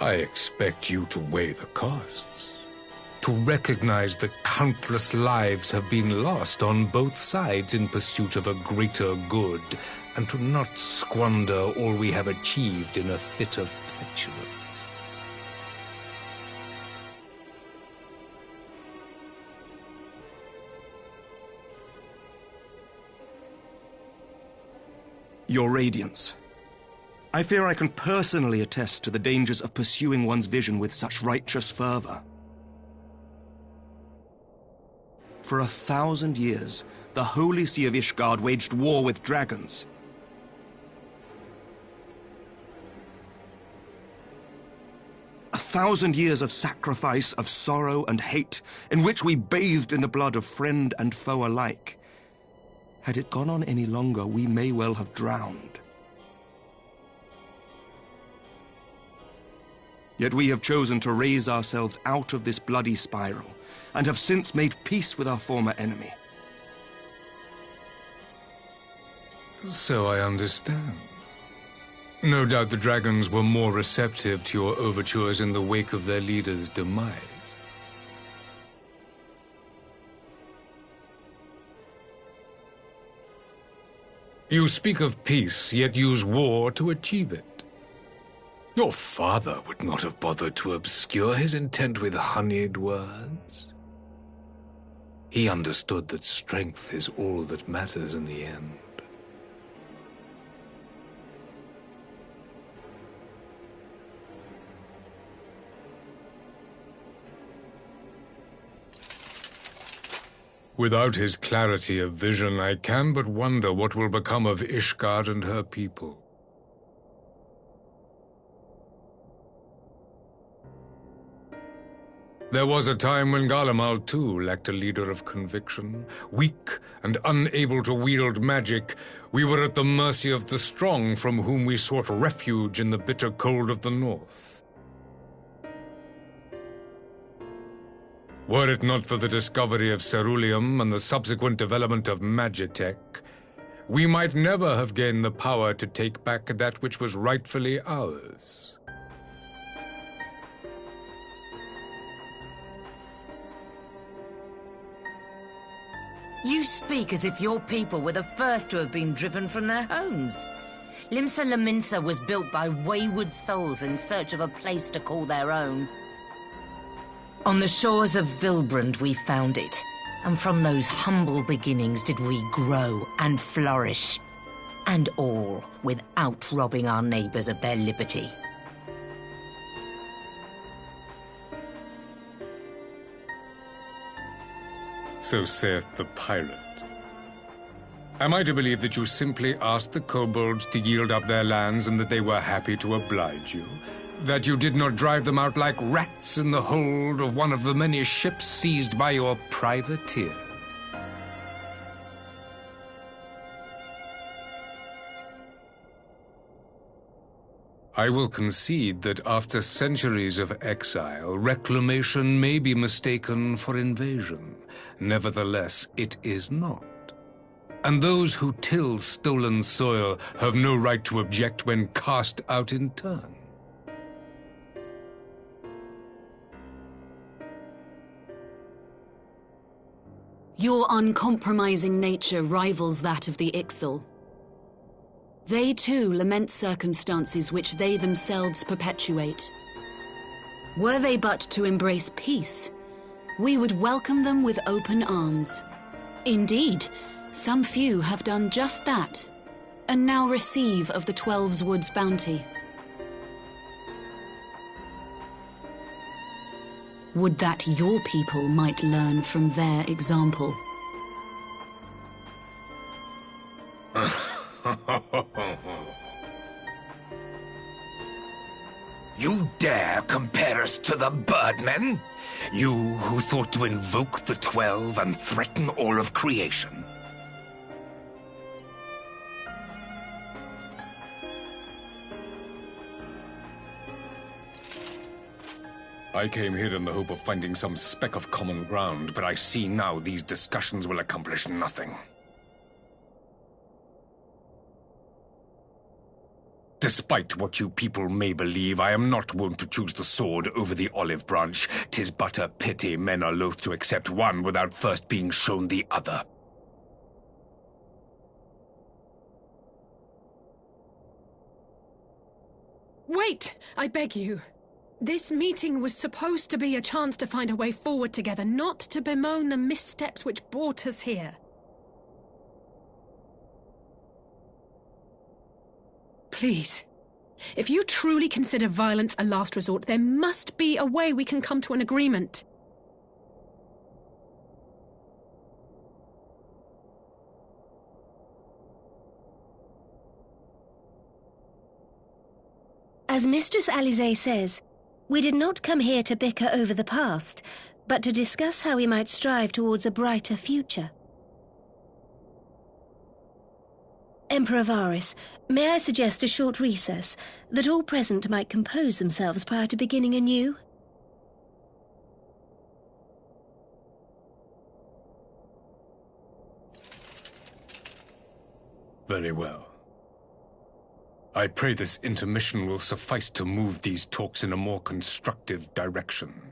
I expect you to weigh the costs, to recognize that countless lives have been lost on both sides in pursuit of a greater good, and to not squander all we have achieved in a fit of petulance. Your Radiance, I fear I can personally attest to the dangers of pursuing one's vision with such righteous fervor. For 1,000 years, the Holy See of Ishgard waged war with dragons. A 1,000 years of sacrifice, of sorrow and hate, in which we bathed in the blood of friend and foe alike. Had it gone on any longer, we may well have drowned. Yet we have chosen to raise ourselves out of this bloody spiral, and have since made peace with our former enemy. So I understand. No doubt the dragons were more receptive to your overtures in the wake of their leader's demise. You speak of peace, yet use war to achieve it. Your father would not have bothered to obscure his intent with honeyed words. He understood that strength is all that matters in the end. Without his clarity of vision, I can but wonder what will become of Ishgard and her people. There was a time when Garlemald, too, lacked a leader of conviction. Weak and unable to wield magic, we were at the mercy of the strong, from whom we sought refuge in the bitter cold of the north. Were it not for the discovery of ceruleum and the subsequent development of magitech, we might never have gained the power to take back that which was rightfully ours. You speak as if your people were the first to have been driven from their homes. Limsa Lominsa was built by wayward souls in search of a place to call their own. On the shores of Vilbrand we found it, and from those humble beginnings did we grow and flourish. And all without robbing our neighbors of their liberty. So saith the pirate. Am I to believe that you simply asked the kobolds to yield up their lands and that they were happy to oblige you? That you did not drive them out like rats in the hold of one of the many ships seized by your privateers? I will concede that after centuries of exile, reclamation may be mistaken for invasion. Nevertheless, it is not. And those who till stolen soil have no right to object when cast out in turn. Your uncompromising nature rivals that of the Ixal. They too lament circumstances which they themselves perpetuate. Were they but to embrace peace, we would welcome them with open arms. Indeed, some few have done just that, and now receive of the Twelve's Wood's bounty. Would that your people might learn from their example. You dare compare us to the Birdmen? You who thought to invoke the 12 and threaten all of creation? I came here in the hope of finding some speck of common ground, but I see now these discussions will accomplish nothing. Despite what you people may believe, I am not wont to choose the sword over the olive branch. 'Tis but a pity men are loath to accept one without first being shown the other. Wait! I beg you. This meeting was supposed to be a chance to find a way forward together, not to bemoan the missteps which brought us here. Please. If you truly consider violence a last resort, there must be a way we can come to an agreement. As Mistress Alisaie says, we did not come here to bicker over the past, but to discuss how we might strive towards a brighter future. Emperor Varys, may I suggest a short recess, that all present might compose themselves prior to beginning anew? Very well. I pray this intermission will suffice to move these talks in a more constructive direction.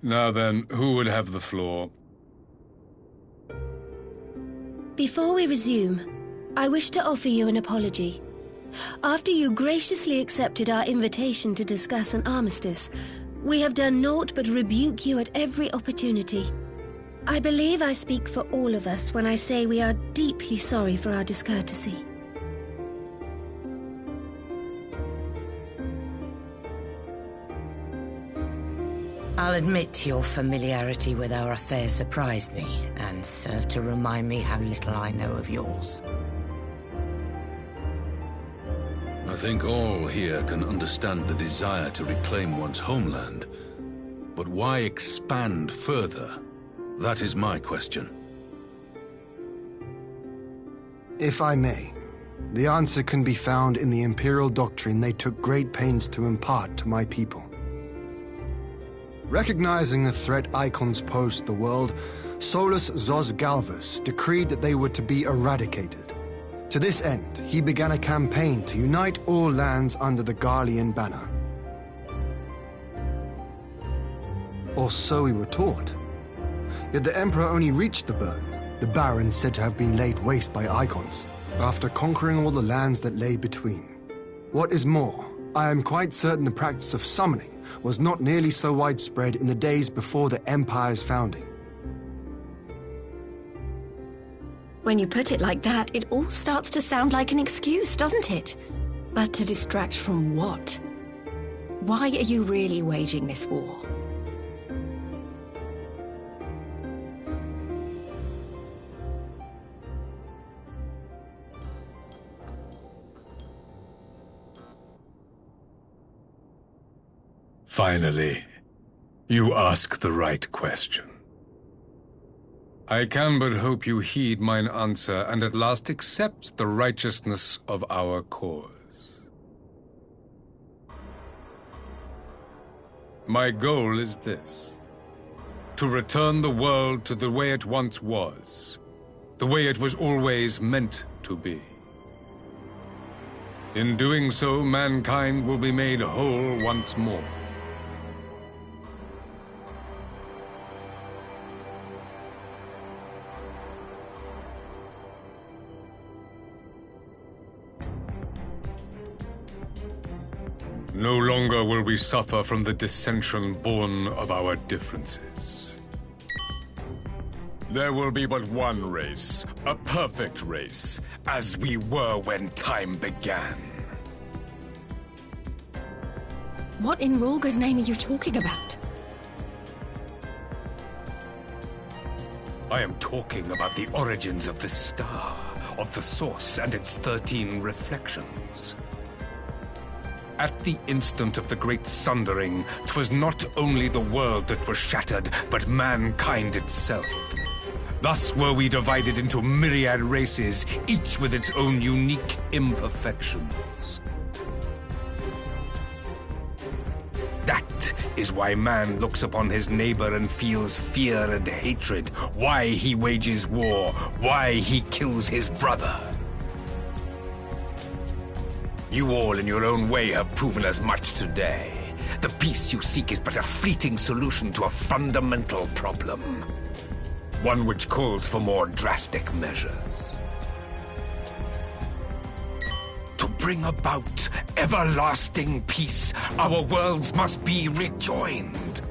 Now then, who would have the floor? Before we resume, I wish to offer you an apology. After you graciously accepted our invitation to discuss an armistice, we have done naught but rebuke you at every opportunity. I believe I speak for all of us when I say we are deeply sorry for our discourtesy. I'll admit to your familiarity with our affair surprised me, and served to remind me how little I know of yours. I think all here can understand the desire to reclaim one's homeland. But why expand further? That is my question. If I may, the answer can be found in the Imperial doctrine they took great pains to impart to my people. Recognizing the threat Icons posed to the world, Solus Zos Galvus decreed that they were to be eradicated. To this end, he began a campaign to unite all lands under the Garlean banner. Or so we were taught. Yet the Emperor only reached the burn, the Baron said to have been laid waste by Icons, after conquering all the lands that lay between. What is more, I am quite certain the practice of summoning was not nearly so widespread in the days before the Empire's founding. When you put it like that, it all starts to sound like an excuse, doesn't it? But to distract from what? Why are you really waging this war? Finally, you ask the right question. I can but hope you heed mine answer and at last accept the righteousness of our cause. My goal is this: to return the world to the way it once was, the way it was always meant to be. In doing so, mankind will be made whole once more. No longer will we suffer from the dissension born of our differences. There will be but one race, a perfect race, as we were when time began. What in Rulga's name are you talking about? I am talking about the origins of the star, of the source and its 13 reflections. At the instant of the great sundering, 'twas not only the world that was shattered, but mankind itself. Thus were we divided into myriad races, each with its own unique imperfections. That is why man looks upon his neighbor and feels fear and hatred, why he wages war, why he kills his brother. You all in your own way have proven as much today. The peace you seek is but a fleeting solution to a fundamental problem. One which calls for more drastic measures. To bring about everlasting peace, our worlds must be rejoined.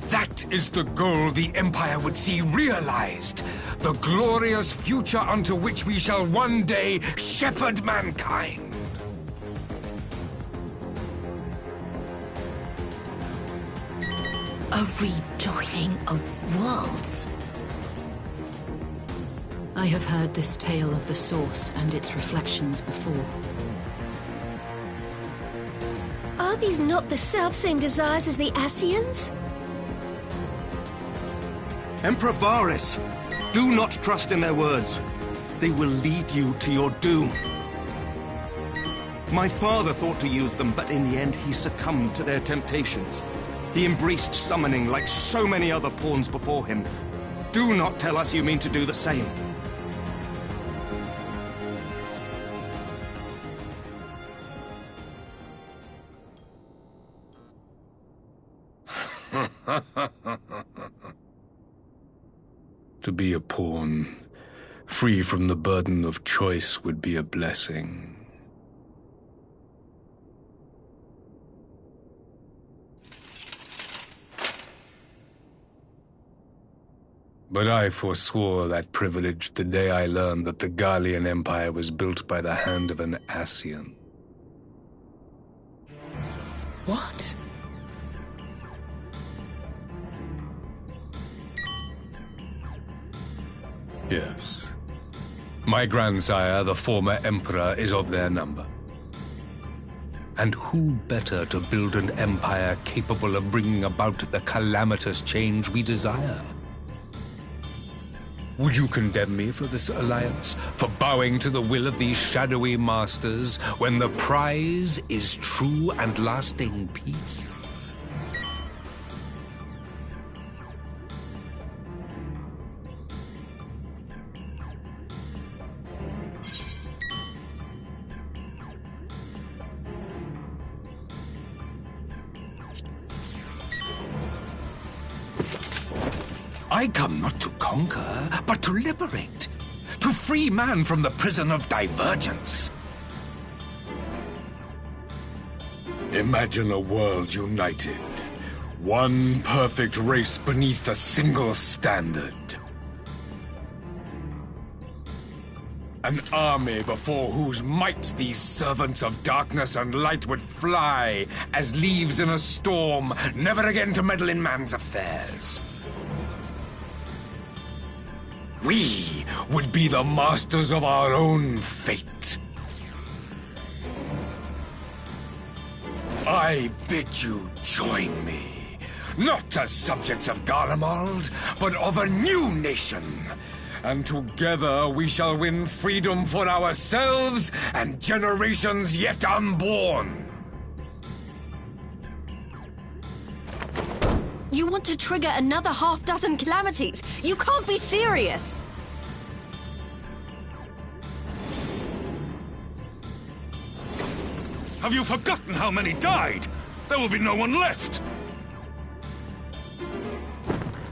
That is the goal the Empire would see realized. The glorious future unto which we shall one day shepherd mankind. A rejoining of worlds. I have heard this tale of the Source and its reflections before. Are these not the selfsame desires as the Ascians? Emperor Varys, do not trust in their words. They will lead you to your doom. My father thought to use them, but in the end he succumbed to their temptations. He embraced summoning like so many other pawns before him. Do not tell us you mean to do the same. To be a pawn, free from the burden of choice, would be a blessing. But I forswore that privilege the day I learned that the Gallian Empire was built by the hand of an Ascian. What? Yes. My grandsire, the former emperor, is of their number. And who better to build an empire capable of bringing about the calamitous change we desire? Would you condemn me for this alliance, for bowing to the will of these shadowy masters, when the prize is true and lasting peace? I come not to conquer, but to liberate. To free man from the prison of divergence. Imagine a world united. One perfect race beneath a single standard. An army before whose might these servants of darkness and light would fly as leaves in a storm, never again to meddle in man's affairs. We would be the masters of our own fate. I bid you join me, not as subjects of Garlemald, but of a new nation. And together we shall win freedom for ourselves and generations yet unborn. You want to trigger another half-dozen calamities? You can't be serious! Have you forgotten how many died? There will be no one left!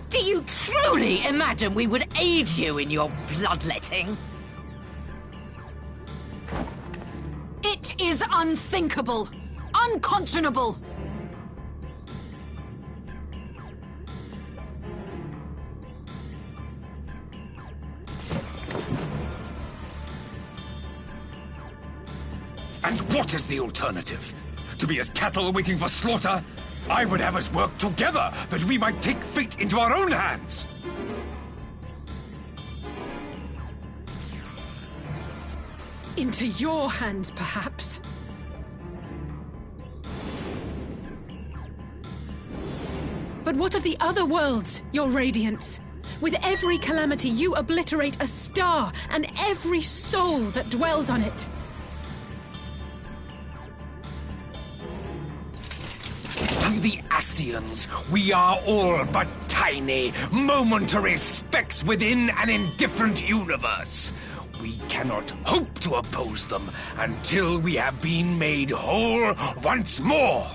Do you truly imagine we would aid you in your bloodletting? It is unthinkable! Unconscionable! And what is the alternative? To be as cattle waiting for slaughter? I would have us work together that we might take fate into our own hands. Into your hands, perhaps. But what of the other worlds, your radiance? With every calamity, you obliterate a star and every soul that dwells on it. To the Ascians, we are all but tiny, momentary specks within an indifferent universe. We cannot hope to oppose them until we have been made whole once more.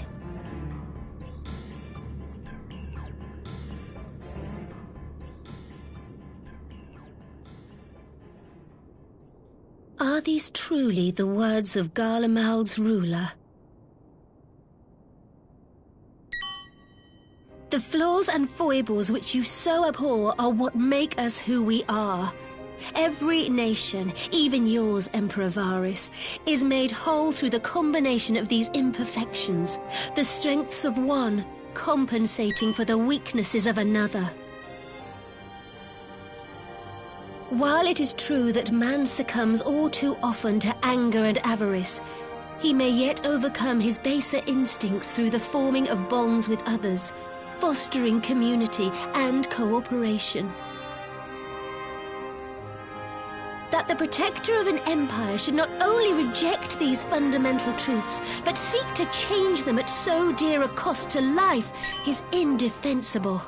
Are these truly the words of Garlemald's ruler? The flaws and foibles which you so abhor are what make us who we are. Every nation, even yours, Emperor Varys, is made whole through the combination of these imperfections, the strengths of one compensating for the weaknesses of another. While it is true that man succumbs all too often to anger and avarice, he may yet overcome his baser instincts through the forming of bonds with others, fostering community and cooperation. That the protector of an empire should not only reject these fundamental truths, but seek to change them at so dear a cost to life is indefensible.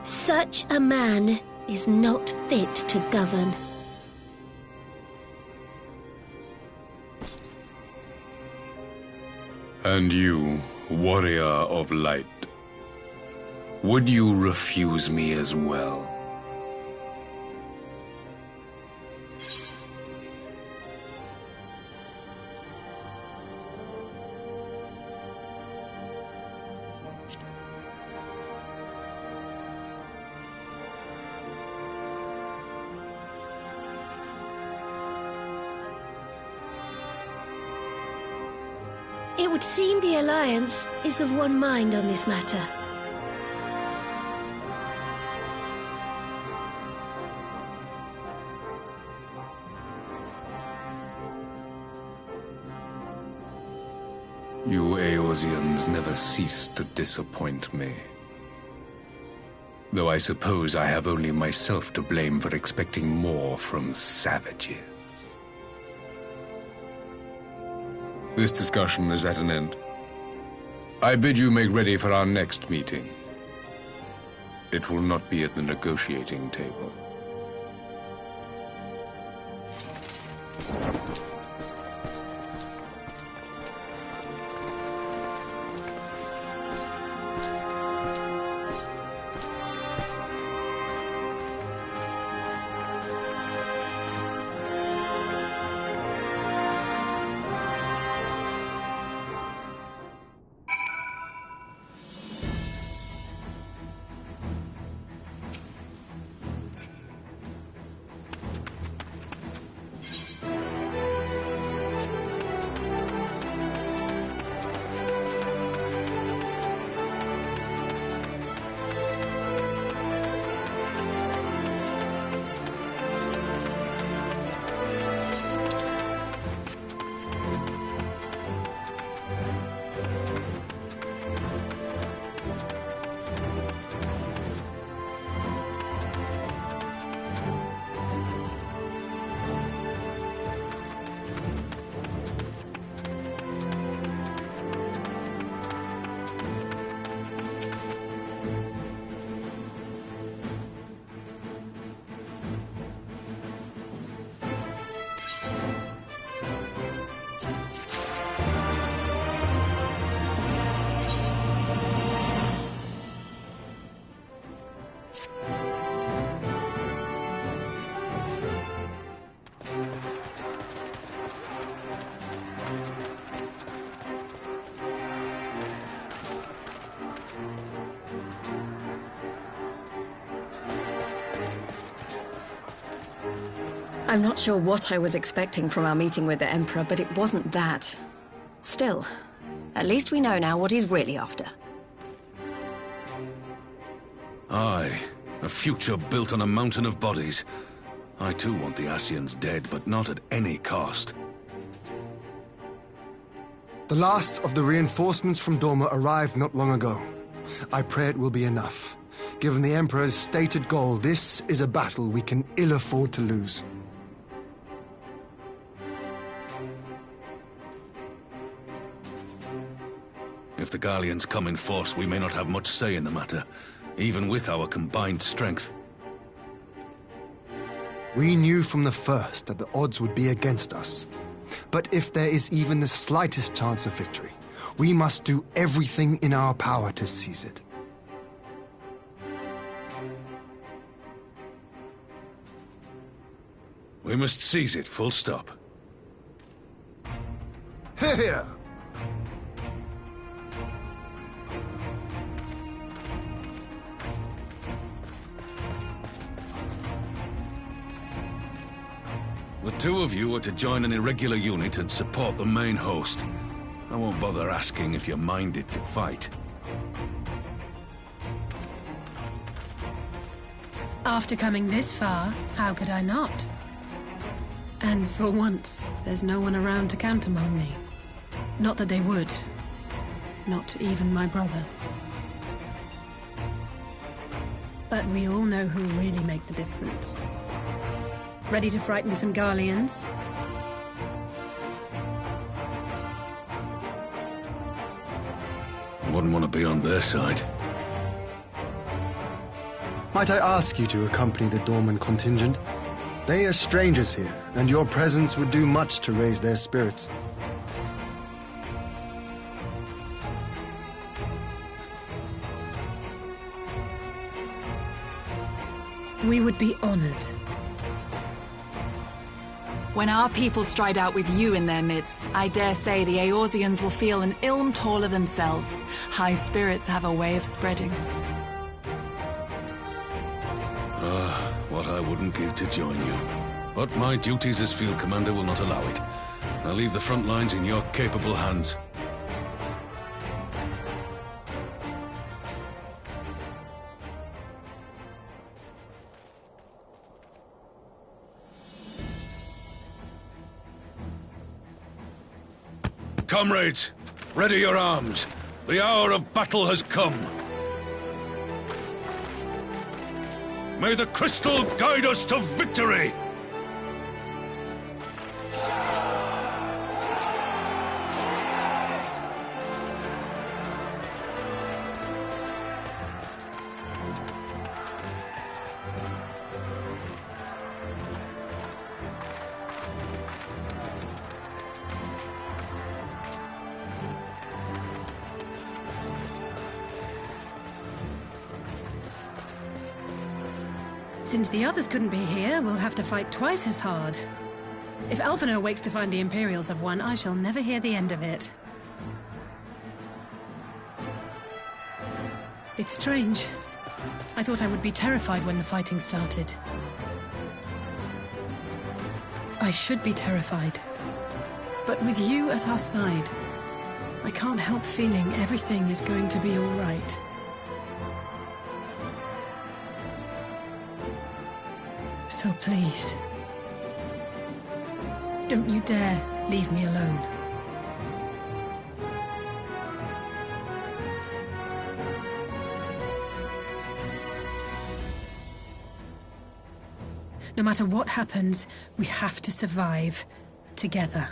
Such a man is not fit to govern. And you, Warrior of light, would you refuse me as well? It would seem the Alliance is of one mind on this matter. You Eorzeans never cease to disappoint me. Though I suppose I have only myself to blame for expecting more from savages. This discussion is at an end. I bid you make ready for our next meeting. It will not be at the negotiating table. I'm not sure what I was expecting from our meeting with the Emperor, but it wasn't that. Still, at least we know now what he's really after. Aye, a future built on a mountain of bodies. I too want the Ascians dead, but not at any cost. The last of the reinforcements from Dorma arrived not long ago. I pray it will be enough. Given the Emperor's stated goal, this is a battle we can ill afford to lose. If the Garleans come in force, we may not have much say in the matter, even with our combined strength. We knew from the first that the odds would be against us. But if there is even the slightest chance of victory, we must do everything in our power to seize it. We must seize it, full stop. Here! The two of you are to join an irregular unit and support the main host. I won't bother asking if you're minded to fight. After coming this far, how could I not? And for once, there's no one around to countermand me. Not that they would. Not even my brother. But we all know who really make the difference. Ready to frighten some Garleans? I wouldn't want to be on their side. Might I ask you to accompany the Dorman contingent? They are strangers here, and your presence would do much to raise their spirits. We would be honored. When our people stride out with you in their midst, I dare say the Eorzeans will feel an ilm taller themselves. High spirits have a way of spreading. What I wouldn't give to join you. But my duties as field commander will not allow it. I'll leave the front lines in your capable hands. Comrades, ready your arms. The hour of battle has come. May the crystal guide us to victory! Since the others couldn't be here, we'll have to fight twice as hard. If Alphino wakes to find the Imperials have won, I shall never hear the end of it. It's strange. I thought I would be terrified when the fighting started. I should be terrified. But with you at our side, I can't help feeling everything is going to be all right. So please, don't you dare leave me alone. No matter what happens, we have to survive together.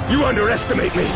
You underestimate me!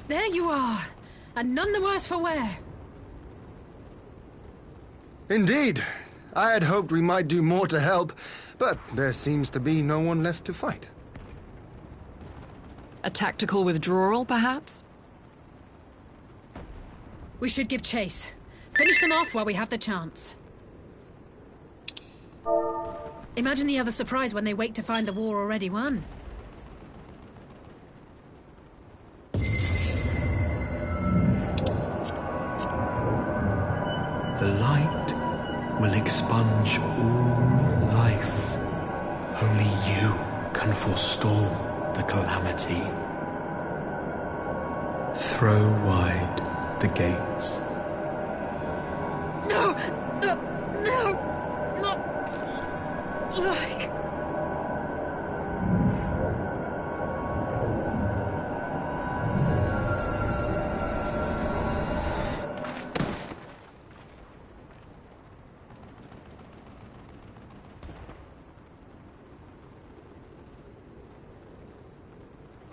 There you are, and none the worse for wear. Indeed. I had hoped we might do more to help, but there seems to be no one left to fight. A tactical withdrawal, perhaps? We should give chase. Finish them off while we have the chance. Imagine the other surprise when they wake to find the war already won. The light will expunge all life. Only you can forestall the calamity. Throw wide the gates. No! No! No! Not... like...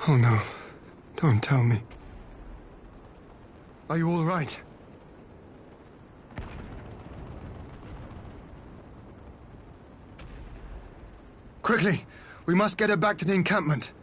Oh no. Don't tell me. Are you all right? Quickly! We must get her back to the encampment.